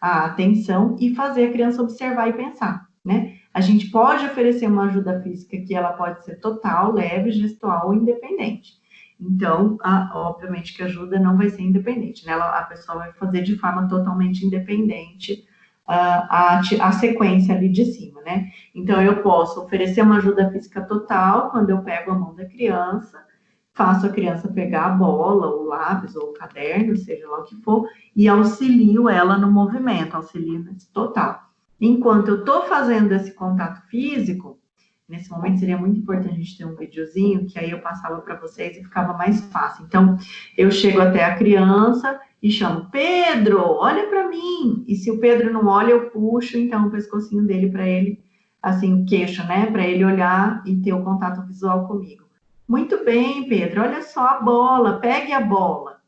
A atenção e fazer a criança observar e pensar, né? A gente pode oferecer uma ajuda física que ela pode ser total, leve, gestual ou independente. Então, obviamente que a ajuda não vai ser independente, né? A pessoa vai fazer de forma totalmente independente a sequência ali de cima, né? Então, eu posso oferecer uma ajuda física total quando eu pego a mão da criança, faço a criança pegar a bola, o lápis ou o caderno, seja lá o que for, e auxilio ela no movimento, auxilio nesse total. Enquanto eu estou fazendo esse contato físico, nesse momento seria muito importante a gente ter um videozinho, que aí eu passava para vocês e ficava mais fácil. Então, eu chego até a criança e chamo, Pedro, olha para mim. E se o Pedro não olha, eu puxo, então, o pescocinho dele para ele, assim, o queixo, né? Para ele olhar e ter o contato visual comigo. Muito bem, Pedro, olha só a bola, pegue a bola,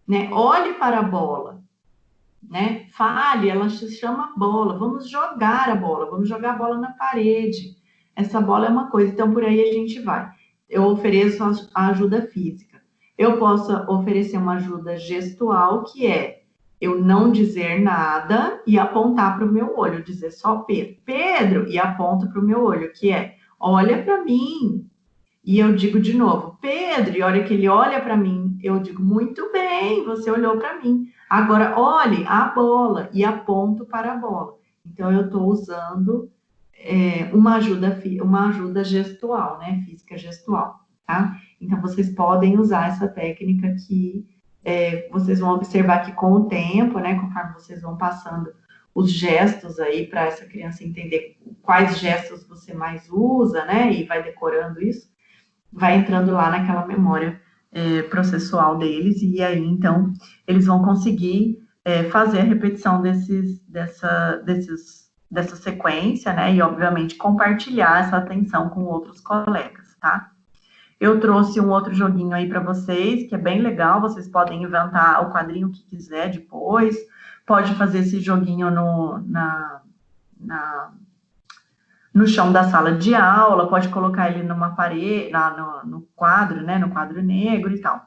né? Olhe para a bola, né? Fale, ela se chama bola, vamos jogar a bola na parede. Essa bola é uma coisa, então por aí a gente vai. Eu ofereço a ajuda física. Eu posso oferecer uma ajuda gestual, que é eu não dizer nada e apontar para o meu olho, dizer só Pedro, Pedro, e aponto para o meu olho, que é olha para mim. E eu digo de novo, Pedro, e a hora que ele olha para mim, eu digo, muito bem, você olhou para mim. Agora, olhe a bola e aponto para a bola. Então, eu estou usando uma ajuda gestual, né? Física gestual, tá? Então, vocês podem usar essa técnica que vocês vão observar que com o tempo, né? Conforme vocês vão passando os gestos aí para essa criança entender quais gestos você mais usa, né? E vai decorando isso, vai entrando lá naquela memória processual deles, e aí, então, eles vão conseguir fazer a repetição dessa sequência, né, e, obviamente, compartilhar essa atenção com outros colegas, tá? Eu trouxe um outro joguinho aí para vocês, que é bem legal, vocês podem inventar o quadrinho que quiser depois, pode fazer esse joguinho no chão da sala de aula, pode colocar ele numa parede, lá no quadro, né, no quadro negro e tal.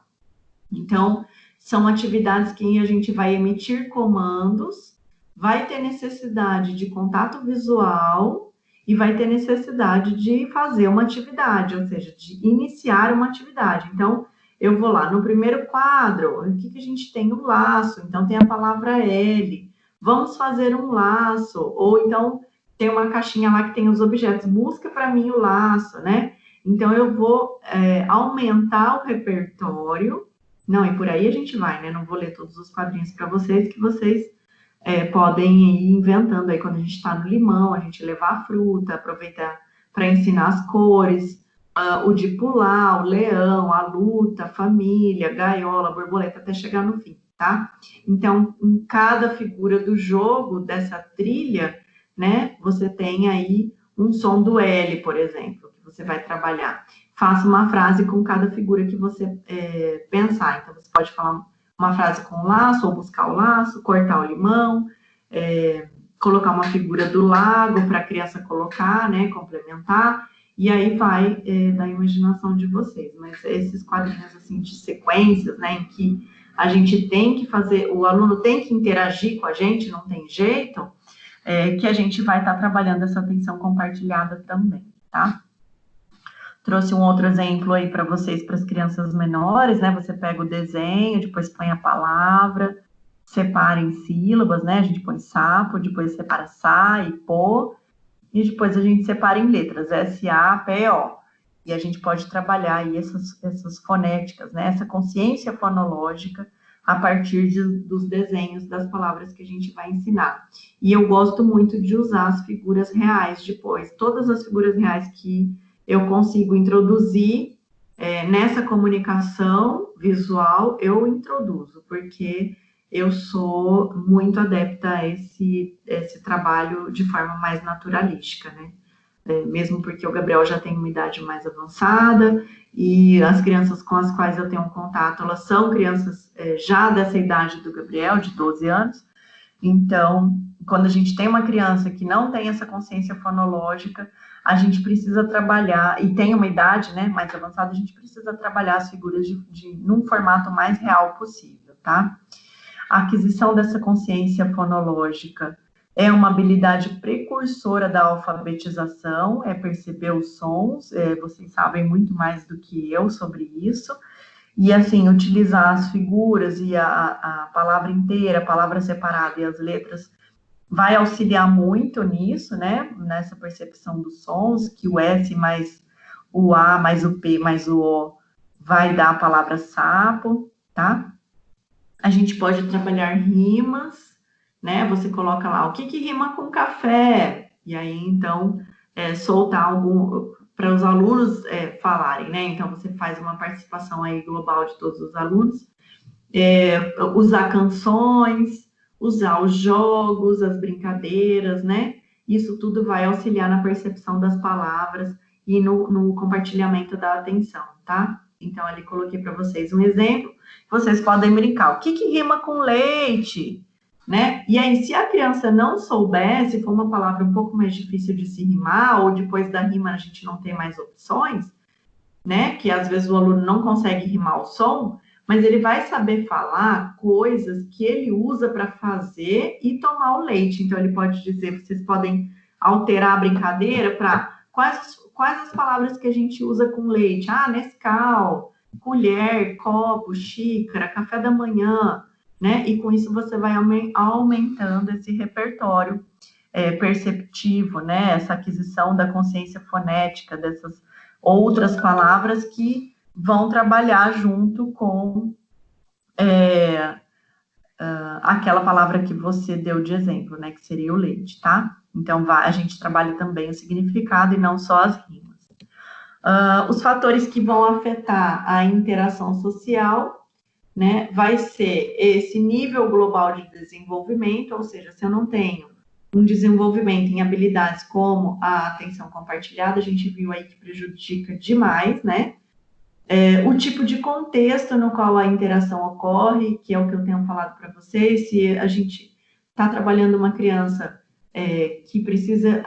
Então, são atividades que a gente vai emitir comandos, vai ter necessidade de contato visual e vai ter necessidade de fazer uma atividade, ou seja, de iniciar uma atividade. Então, eu vou lá no primeiro quadro, o que a gente tem? O laço, então tem a palavra L, vamos fazer um laço, ou então tem uma caixinha lá que tem os objetos, busca para mim o laço, né? Então, eu vou aumentar o repertório, não, e por aí a gente vai, né? Não vou ler todos os quadrinhos para vocês, que vocês podem ir inventando aí. Quando a gente está no limão, a gente levar a fruta, aproveitar para ensinar as cores, o de pular, o leão, a luta, a família, gaiola, borboleta, até chegar no fim, tá? Então, em cada figura do jogo, dessa trilha, né, você tem aí um som do L, por exemplo, que você vai trabalhar. Faça uma frase com cada figura que você pensar. Então, você pode falar uma frase com o laço, ou buscar o laço, cortar o limão, colocar uma figura do lago para a criança colocar, né, complementar, e aí vai da imaginação de vocês. Mas esses quadrinhos, assim, de sequências, né, em que a gente tem que fazer, o aluno tem que interagir com a gente, não tem jeito, que a gente vai estar trabalhando essa atenção compartilhada também, tá? Trouxe um outro exemplo aí para vocês, para as crianças menores, né? Você pega o desenho, depois põe a palavra, separa em sílabas, né? A gente põe sapo, depois separa sa e pô, e depois a gente separa em letras, S-A-P-O. E a gente pode trabalhar aí essas fonéticas, né? Essa consciência fonológica a partir dos desenhos das palavras que a gente vai ensinar. E eu gosto muito de usar as figuras reais depois. Todas as figuras reais que eu consigo introduzir nessa comunicação visual, eu introduzo, porque eu sou muito adepta a esse trabalho de forma mais naturalística, né? Mesmo porque o Gabriel já tem uma idade mais avançada, e as crianças com as quais eu tenho um contato, elas são crianças já dessa idade do Gabriel, de 12 anos, então, quando a gente tem uma criança que não tem essa consciência fonológica, a gente precisa trabalhar, e tem uma idade, né, mais avançada, a gente precisa trabalhar as figuras num formato mais real possível, tá? A aquisição dessa consciência fonológica É uma habilidade precursora da alfabetização, é perceber os sons, vocês sabem muito mais do que eu sobre isso. E, assim, utilizar as figuras e a palavra inteira, a palavra separada e as letras vai auxiliar muito nisso, né? Nessa percepção dos sons, que o S mais o A mais o P mais o O vai dar a palavra sapo, tá? A gente pode trabalhar rimas, né? Você coloca lá o que rima com café, e aí então soltar algum para os alunos falarem, né? Então você faz uma participação aí global de todos os alunos, usar canções, usar os jogos, as brincadeiras, né? Isso tudo vai auxiliar na percepção das palavras e no compartilhamento da atenção, tá? Então, ali coloquei para vocês um exemplo. Vocês podem brincar. O que rima com leite? Né? E aí, se a criança não souber, se for uma palavra um pouco mais difícil de se rimar, ou depois da rima a gente não tem mais opções, né? Que às vezes o aluno não consegue rimar o som, mas ele vai saber falar coisas que ele usa para fazer e tomar o leite. Então, ele pode dizer, vocês podem alterar a brincadeira para quais as palavras que a gente usa com leite? Ah, Nescau, colher, copo, xícara, café da manhã, né? E com isso você vai aumentando esse repertório perceptivo, né? Essa aquisição da consciência fonética dessas outras palavras que vão trabalhar junto com aquela palavra que você deu de exemplo, né? Que seria o leite, tá? Então, a gente trabalha também o significado e não só as rimas. Os fatores que vão afetar a interação social, né? Vai ser esse nível global de desenvolvimento, ou seja, se eu não tenho um desenvolvimento em habilidades como a atenção compartilhada, a gente viu aí que prejudica demais, né? O tipo de contexto no qual a interação ocorre, que é o que eu tenho falado para vocês, se a gente está trabalhando uma criança que precisa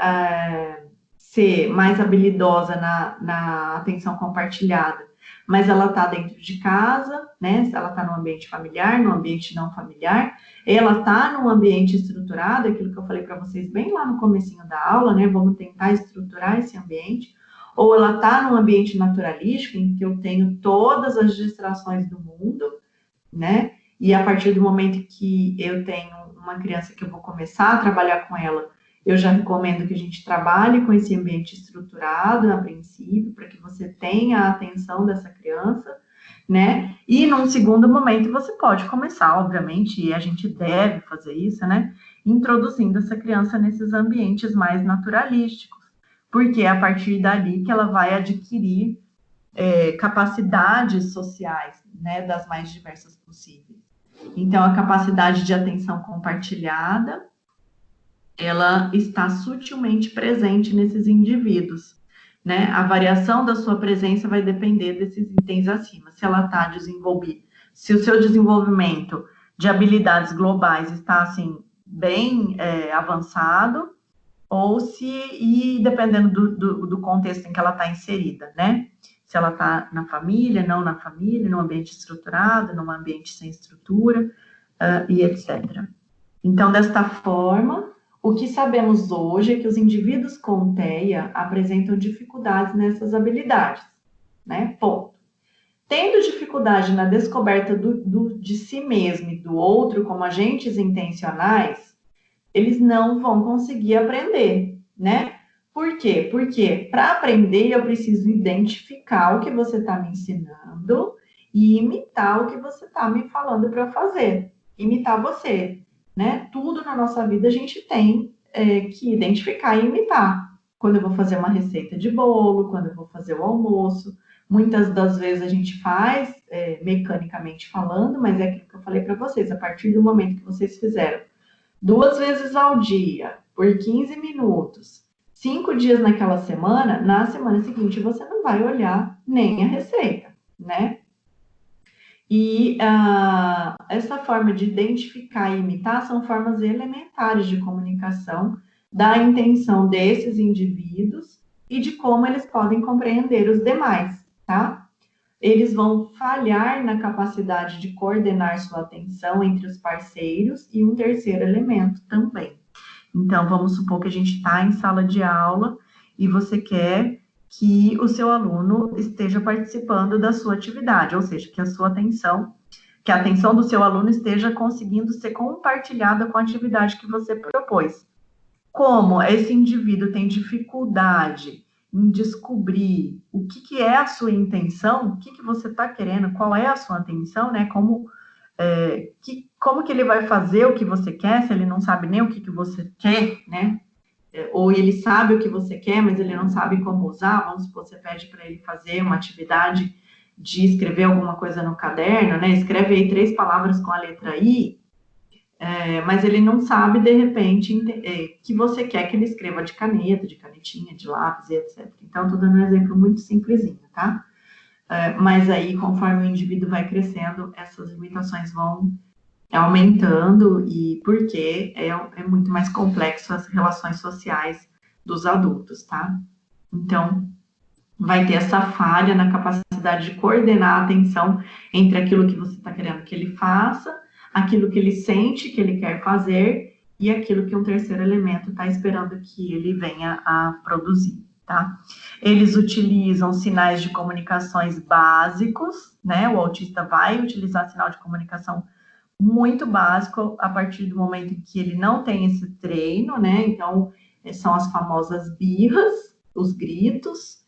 ser mais habilidosa na atenção compartilhada, mas ela está dentro de casa, né? Se ela está no ambiente familiar, no ambiente não familiar, ela está num ambiente estruturado, aquilo que eu falei para vocês bem lá no comecinho da aula, né? Vamos tentar estruturar esse ambiente. Ou ela está num ambiente naturalístico, em que eu tenho todas as distrações do mundo, né? E a partir do momento que eu tenho uma criança que eu vou começar a trabalhar com ela, eu já recomendo que a gente trabalhe com esse ambiente estruturado, a princípio, para que você tenha a atenção dessa criança, né? E num segundo momento você pode começar, obviamente, e a gente deve fazer isso, né? Introduzindo essa criança nesses ambientes mais naturalísticos, porque é a partir dali que ela vai adquirir capacidades sociais, né, das mais diversas possíveis. Então, a capacidade de atenção compartilhada, ela está sutilmente presente nesses indivíduos, né? A variação da sua presença vai depender desses itens acima. Se ela está desenvolvida, se o seu desenvolvimento de habilidades globais está, assim, bem avançado, ou se, e dependendo do contexto em que ela está inserida, né? Se ela está na família, não na família, num ambiente estruturado, num ambiente sem estrutura, e etc. Então, desta forma, o que sabemos hoje é que os indivíduos com TEA apresentam dificuldades nessas habilidades, né? Ponto. Tendo dificuldade na descoberta de si mesmo e do outro como agentes intencionais, eles não vão conseguir aprender, né? Por quê? Porque para aprender eu preciso identificar o que você está me ensinando e imitar o que você está me falando para eu fazer. Imitar você, né? Tudo na nossa vida a gente tem que identificar e imitar. Quando eu vou fazer uma receita de bolo, quando eu vou fazer o almoço, muitas das vezes a gente faz mecanicamente falando, mas é aquilo que eu falei para vocês, a partir do momento que vocês fizeram 2 vezes ao dia, por 15 minutos, 5 dias naquela semana, na semana seguinte você não vai olhar nem a receita, né? E essa forma de identificar e imitar são formas elementares de comunicação da intenção desses indivíduos e de como eles podem compreender os demais, tá? Eles vão falhar na capacidade de coordenar sua atenção entre os parceiros e um terceiro elemento também. Então, vamos supor que a gente está em sala de aula e você quer que o seu aluno esteja participando da sua atividade, ou seja, que a atenção do seu aluno esteja conseguindo ser compartilhada com a atividade que você propôs. Como esse indivíduo tem dificuldade em descobrir o que é a sua intenção, o que você está querendo, qual é a sua atenção, né? Como que ele vai fazer o que você quer, se ele não sabe nem o que você quer, né? Ou ele sabe o que você quer, mas ele não sabe como usar. Vamos supor, você pede para ele fazer uma atividade de escrever alguma coisa no caderno, né? Escreve aí 3 palavras com a letra I, mas ele não sabe, de repente, que você quer que ele escreva de caneta, de canetinha, de lápis, etc. Então, estou dando um exemplo muito simplesinho, tá? Mas aí, conforme o indivíduo vai crescendo, essas limitações vão aumentando, e porque é muito mais complexo as relações sociais dos adultos, tá? Então, vai ter essa falha na capacidade de coordenar a atenção entre aquilo que você está querendo que ele faça, aquilo que ele sente que ele quer fazer e aquilo que um terceiro elemento está esperando que ele venha a produzir, tá? Eles utilizam sinais de comunicações básicos, né? O autista vai utilizar sinal de comunicação muito básico a partir do momento em que ele não tem esse treino, né? Então, são as famosas birras, os gritos,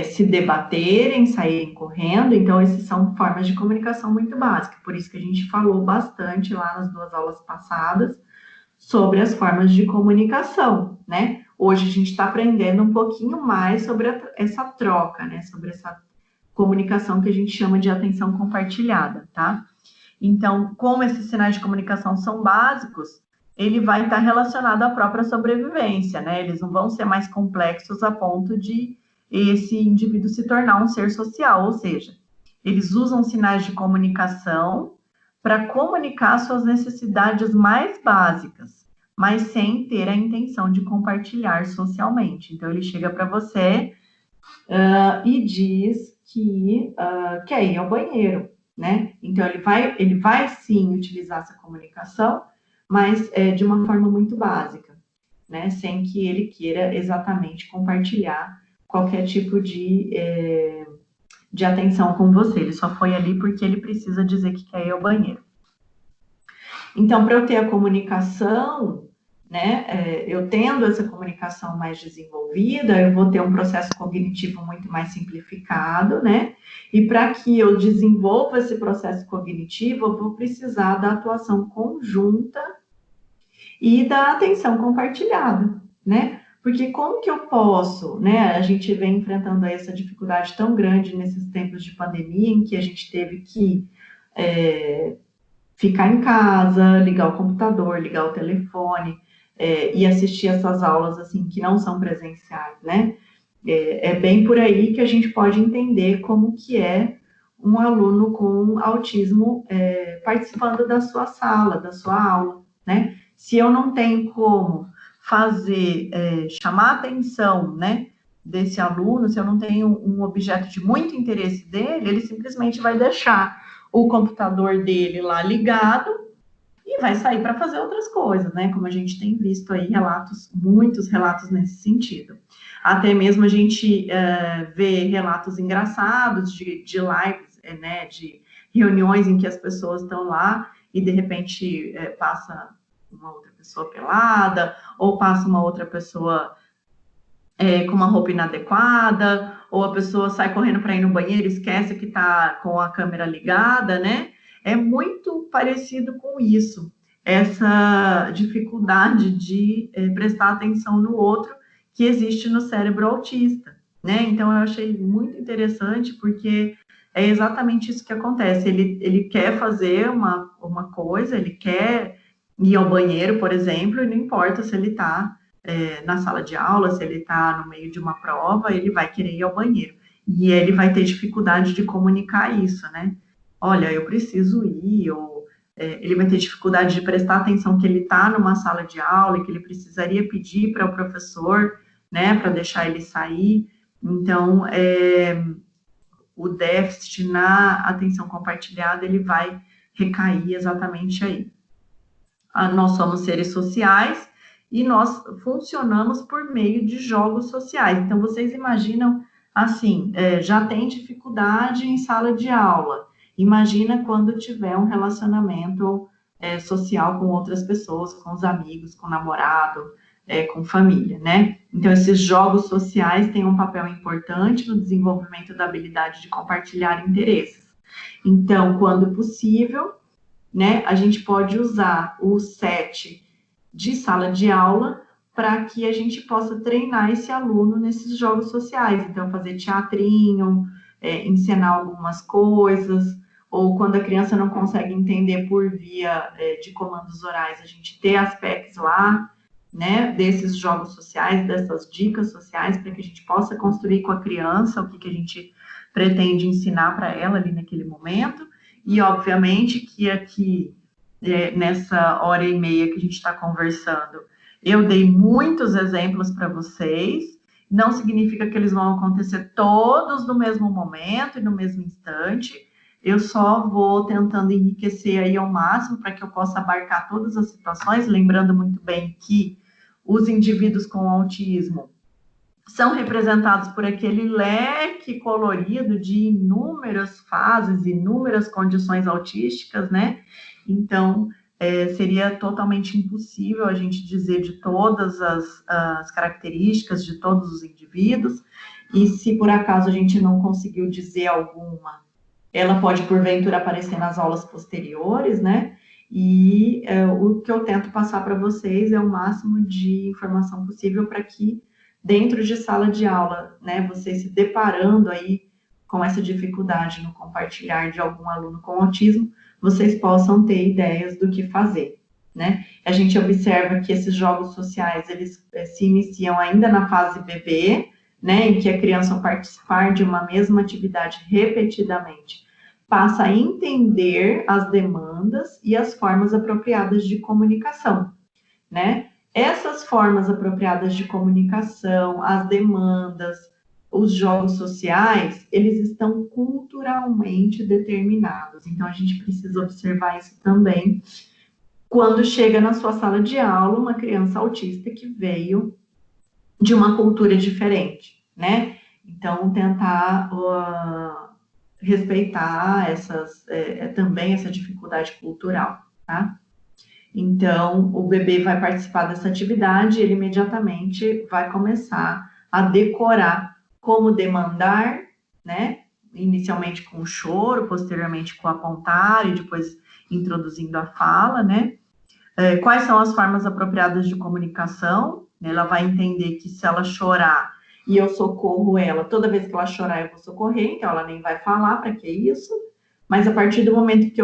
se debaterem, saírem correndo. Então, essas são formas de comunicação muito básicas. Por isso que a gente falou bastante lá nas 2 aulas passadas sobre as formas de comunicação, né? Hoje a gente está aprendendo um pouquinho mais sobre essa troca, né? Sobre essa comunicação que a gente chama de atenção compartilhada, tá? Então, como esses sinais de comunicação são básicos, ele vai estar relacionado à própria sobrevivência, né? Eles não vão ser mais complexos a ponto de esse indivíduo se tornar um ser social, ou seja, eles usam sinais de comunicação para comunicar suas necessidades mais básicas, mas sem ter a intenção de compartilhar socialmente. Então, ele chega para você e diz que quer ir ao banheiro, né? Então, ele vai sim utilizar essa comunicação, mas de uma forma muito básica, né? Sem que ele queira exatamente compartilhar qualquer tipo de atenção com você. Ele só foi ali porque ele precisa dizer que quer ir ao banheiro. Então, para eu ter a comunicação, né, eu tendo essa comunicação mais desenvolvida, eu vou ter um processo cognitivo muito mais simplificado, né? E para que eu desenvolva esse processo cognitivo, eu vou precisar da atuação conjunta e da atenção compartilhada, né? Porque como que eu posso, né? A gente vem enfrentando essa dificuldade tão grande nesses tempos de pandemia, em que a gente teve que ficar em casa, ligar o computador, ligar o telefone e assistir essas aulas assim que não são presenciais, né? É bem por aí que a gente pode entender como que é um aluno com autismo participando da sua sala, da sua aula, né? Se eu não tenho como fazer, chamar a atenção, né, desse aluno, se eu não tenho um objeto de muito interesse dele, ele simplesmente vai deixar o computador dele lá ligado e vai sair para fazer outras coisas, né? Como a gente tem visto aí muitos relatos nesse sentido. Até mesmo a gente vê relatos engraçados de lives, né? De reuniões em que as pessoas estão lá e de repente passa uma outra pessoa pelada, ou passa uma outra pessoa com uma roupa inadequada, ou a pessoa sai correndo para ir no banheiro, esquece que está com a câmera ligada, né? É muito parecido com isso, essa dificuldade de prestar atenção no outro que existe no cérebro autista, né? Então, eu achei muito interessante, porque é exatamente isso que acontece. Ele quer fazer uma coisa, ele quer ir ao banheiro, por exemplo, e não importa se ele está na sala de aula, se ele está no meio de uma prova, ele vai querer ir ao banheiro. E ele vai ter dificuldade de comunicar isso, né? Olha, eu preciso ir, ou ele vai ter dificuldade de prestar atenção que ele está numa sala de aula e que ele precisaria pedir para o professor, né, para deixar ele sair. Então, o déficit na atenção compartilhada, ele vai recair exatamente aí. Nós somos seres sociais, e nós funcionamos por meio de jogos sociais. Então, vocês imaginam, assim, já tem dificuldade em sala de aula, imagina quando tiver um relacionamento social com outras pessoas, com os amigos, com o namorado, com família, né? Então, esses jogos sociais têm um papel importante no desenvolvimento da habilidade de compartilhar interesses. Então, quando possível, né, a gente pode usar o set de sala de aula para que a gente possa treinar esse aluno nesses jogos sociais. Então, fazer teatrinho, ensinar algumas coisas, ou quando a criança não consegue entender por via de comandos orais, a gente ter as PECs lá, né, desses jogos sociais, dessas dicas sociais, para que a gente possa construir com a criança o que a gente pretende ensinar para ela ali naquele momento. E, obviamente, que aqui, nessa hora e meia que a gente está conversando, eu dei muitos exemplos para vocês, não significa que eles vão acontecer todos no mesmo momento e no mesmo instante, eu só vou tentando enriquecer aí ao máximo para que eu possa abarcar todas as situações, lembrando muito bem que os indivíduos com autismo são representados por aquele leque colorido de inúmeras fases, inúmeras condições autísticas, né? Então, seria totalmente impossível a gente dizer de todas as características de todos os indivíduos, e se por acaso a gente não conseguiu dizer alguma, ela pode, porventura, aparecer nas aulas posteriores, né? E o que eu tento passar para vocês é o máximo de informação possível para que, dentro de sala de aula, né, vocês se deparando aí com essa dificuldade no compartilhar de algum aluno com autismo, vocês possam ter ideias do que fazer, né? A gente observa que esses jogos sociais, eles se iniciam ainda na fase bebê, né, em que a criança, ao participar de uma mesma atividade repetidamente, passa a entender as demandas e as formas apropriadas de comunicação, né? Essas formas apropriadas de comunicação, as demandas, os jogos sociais, eles estão culturalmente determinados. Então, a gente precisa observar isso também quando chega na sua sala de aula uma criança autista que veio de uma cultura diferente, né? Então, tentar respeitar também essa dificuldade cultural, tá? Então, o bebê vai participar dessa atividade e ele imediatamente vai começar a decorar como demandar, né? Inicialmente com o choro, posteriormente com o apontar e depois introduzindo a fala, né? Quais são as formas apropriadas de comunicação? Ela vai entender que se ela chorar e eu socorro ela, toda vez que ela chorar eu vou socorrer, então ela nem vai falar para que isso, mas a partir do momento que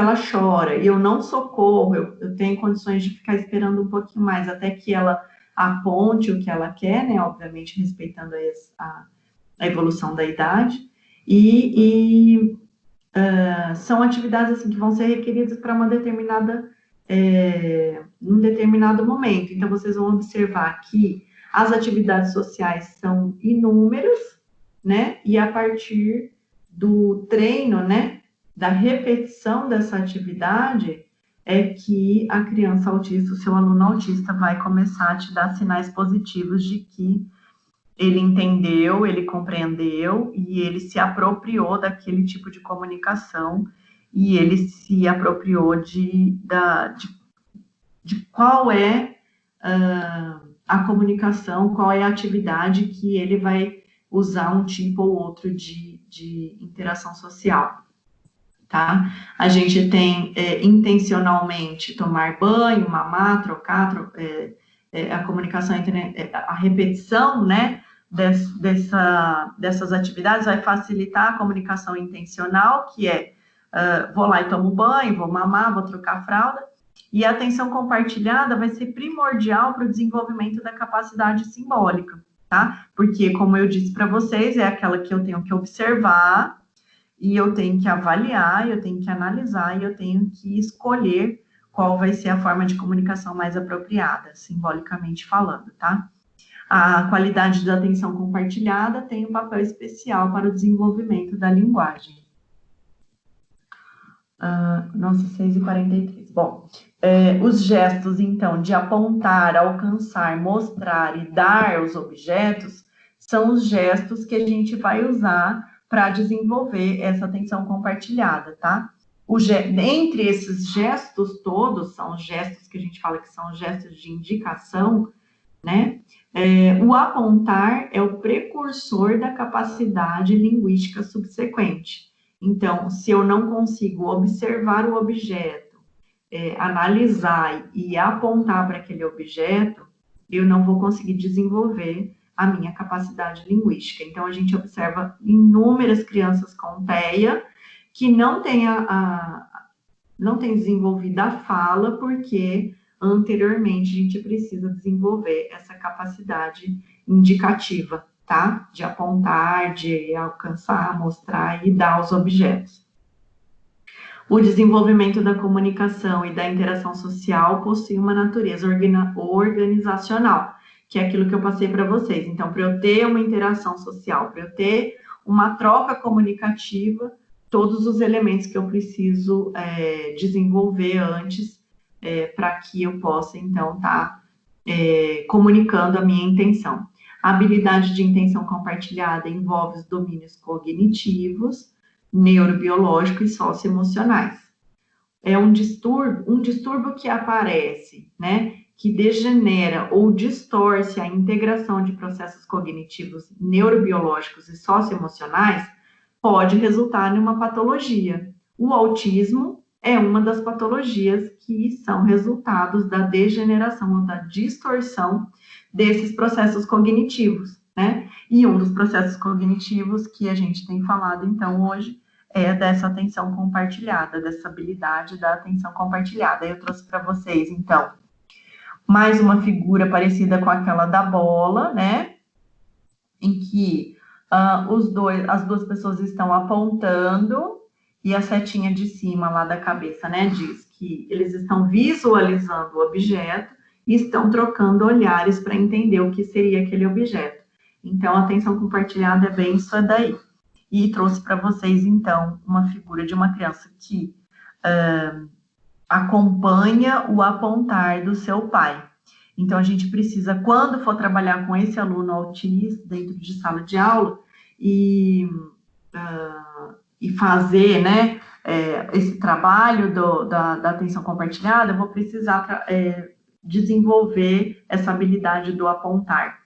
ela chora e eu não socorro, eu tenho condições de ficar esperando um pouquinho mais até que ela aponte o que ela quer, né? Obviamente respeitando a evolução da idade, são atividades assim, que vão ser requeridas para um determinado momento. Então, vocês vão observar que as atividades sociais são inúmeras, né? E a partir do treino, né, da repetição dessa atividade, é que a criança autista, o seu aluno autista, vai começar a te dar sinais positivos de que ele entendeu, ele compreendeu e ele se apropriou daquele tipo de comunicação e ele se apropriou de qual é a comunicação, qual é a atividade que ele vai usar um tipo ou outro de interação social, tá? A gente tem intencionalmente tomar banho, mamar, trocar, a comunicação entre a repetição, né, dessas atividades vai facilitar a comunicação intencional, que é vou lá e tomo banho, vou mamar, vou trocar a fralda, e a atenção compartilhada vai ser primordial para o desenvolvimento da capacidade simbólica, tá? Porque, como eu disse para vocês, é aquela que eu tenho que observar, e eu tenho que avaliar, eu tenho que analisar, e eu tenho que escolher qual vai ser a forma de comunicação mais apropriada, simbolicamente falando, tá? A qualidade da atenção compartilhada tem um papel especial para o desenvolvimento da linguagem. 6h43. Bom, os gestos, então, de apontar, alcançar, mostrar e dar os objetos são os gestos que a gente vai usar para desenvolver essa atenção compartilhada, tá? Entre esses gestos todos, são os gestos que a gente fala que são gestos de indicação, né? O apontar é o precursor da capacidade linguística subsequente. Então, se eu não consigo observar o objeto, analisar e apontar para aquele objeto, eu não vou conseguir desenvolver a minha capacidade linguística. Então, a gente observa inúmeras crianças com TEA que não têm desenvolvido a fala, porque anteriormente a gente precisa desenvolver essa capacidade indicativa, tá? De apontar, de alcançar, mostrar e dar os objetos. O desenvolvimento da comunicação e da interação social possui uma natureza organizacional, que é aquilo que eu passei para vocês. Então, para eu ter uma interação social, para eu ter uma troca comunicativa, todos os elementos que eu preciso desenvolver antes para que eu possa, então, estar comunicando a minha intenção. A habilidade de intenção compartilhada envolve os domínios cognitivos, neurobiológicos e socioemocionais. É um distúrbio que aparece, né, que degenera ou distorce a integração de processos cognitivos, neurobiológicos e socioemocionais, pode resultar em uma patologia. O autismo é uma das patologias que são resultados da degeneração ou da distorção desses processos cognitivos, né? E um dos processos cognitivos que a gente tem falado, então, hoje, é dessa atenção compartilhada, dessa habilidade da atenção compartilhada. Eu trouxe para vocês, então, mais uma figura parecida com aquela da bola, né? Em que as duas pessoas estão apontando e a setinha de cima lá da cabeça, né, diz que eles estão visualizando o objeto e estão trocando olhares para entender o que seria aquele objeto. Então, a atenção compartilhada é bem isso daí. E trouxe para vocês, então, uma figura de uma criança que acompanha o apontar do seu pai. Então, a gente precisa, quando for trabalhar com esse aluno autista dentro de sala de aula e fazer, né, esse trabalho da atenção compartilhada, eu vou precisar desenvolver essa habilidade do apontar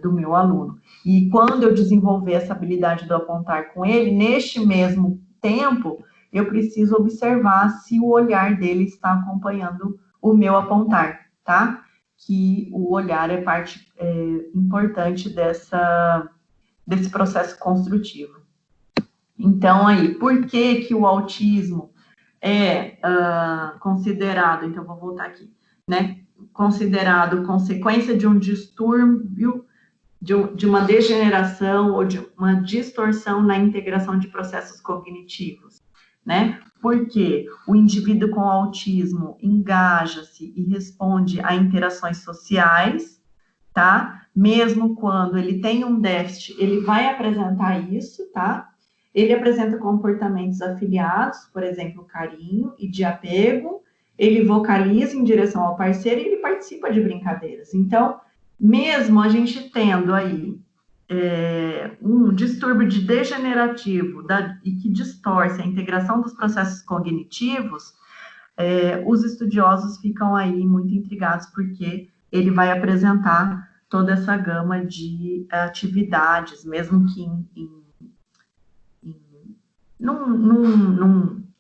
do meu aluno. E quando eu desenvolver essa habilidade do apontar com ele, neste mesmo tempo, eu preciso observar se o olhar dele está acompanhando o meu apontar, tá? Que o olhar é parte importante desse processo construtivo. Então, aí, por que o autismo é considerado, então, vou voltar aqui, né? Considerado consequência de um distúrbio, de uma degeneração ou de uma distorção na integração de processos cognitivos, né? Porque o indivíduo com autismo engaja-se e responde a interações sociais, tá? Mesmo quando ele tem um déficit, ele vai apresentar isso, tá? Ele apresenta comportamentos afiliados, por exemplo, carinho e de apego, ele vocaliza em direção ao parceiro e ele participa de brincadeiras. Então, mesmo a gente tendo aí um distúrbio degenerativo e que distorce a integração dos processos cognitivos, os estudiosos ficam aí muito intrigados, porque ele vai apresentar toda essa gama de atividades, mesmo que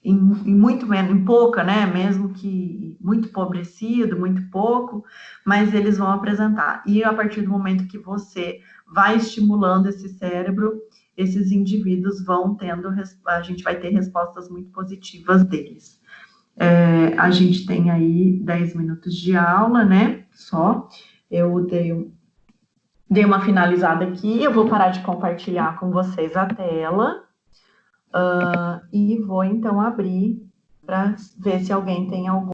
em pouca, né? Mesmo que muito empobrecido, muito pouco, mas eles vão apresentar. E a partir do momento que você vai estimulando esse cérebro, esses indivíduos vão a gente vai ter respostas muito positivas deles. A gente tem aí 10 minutos de aula, né? Só. Eu dei uma finalizada aqui, eu vou parar de compartilhar com vocês a tela. E vou, então, abrir para ver se alguém tem algum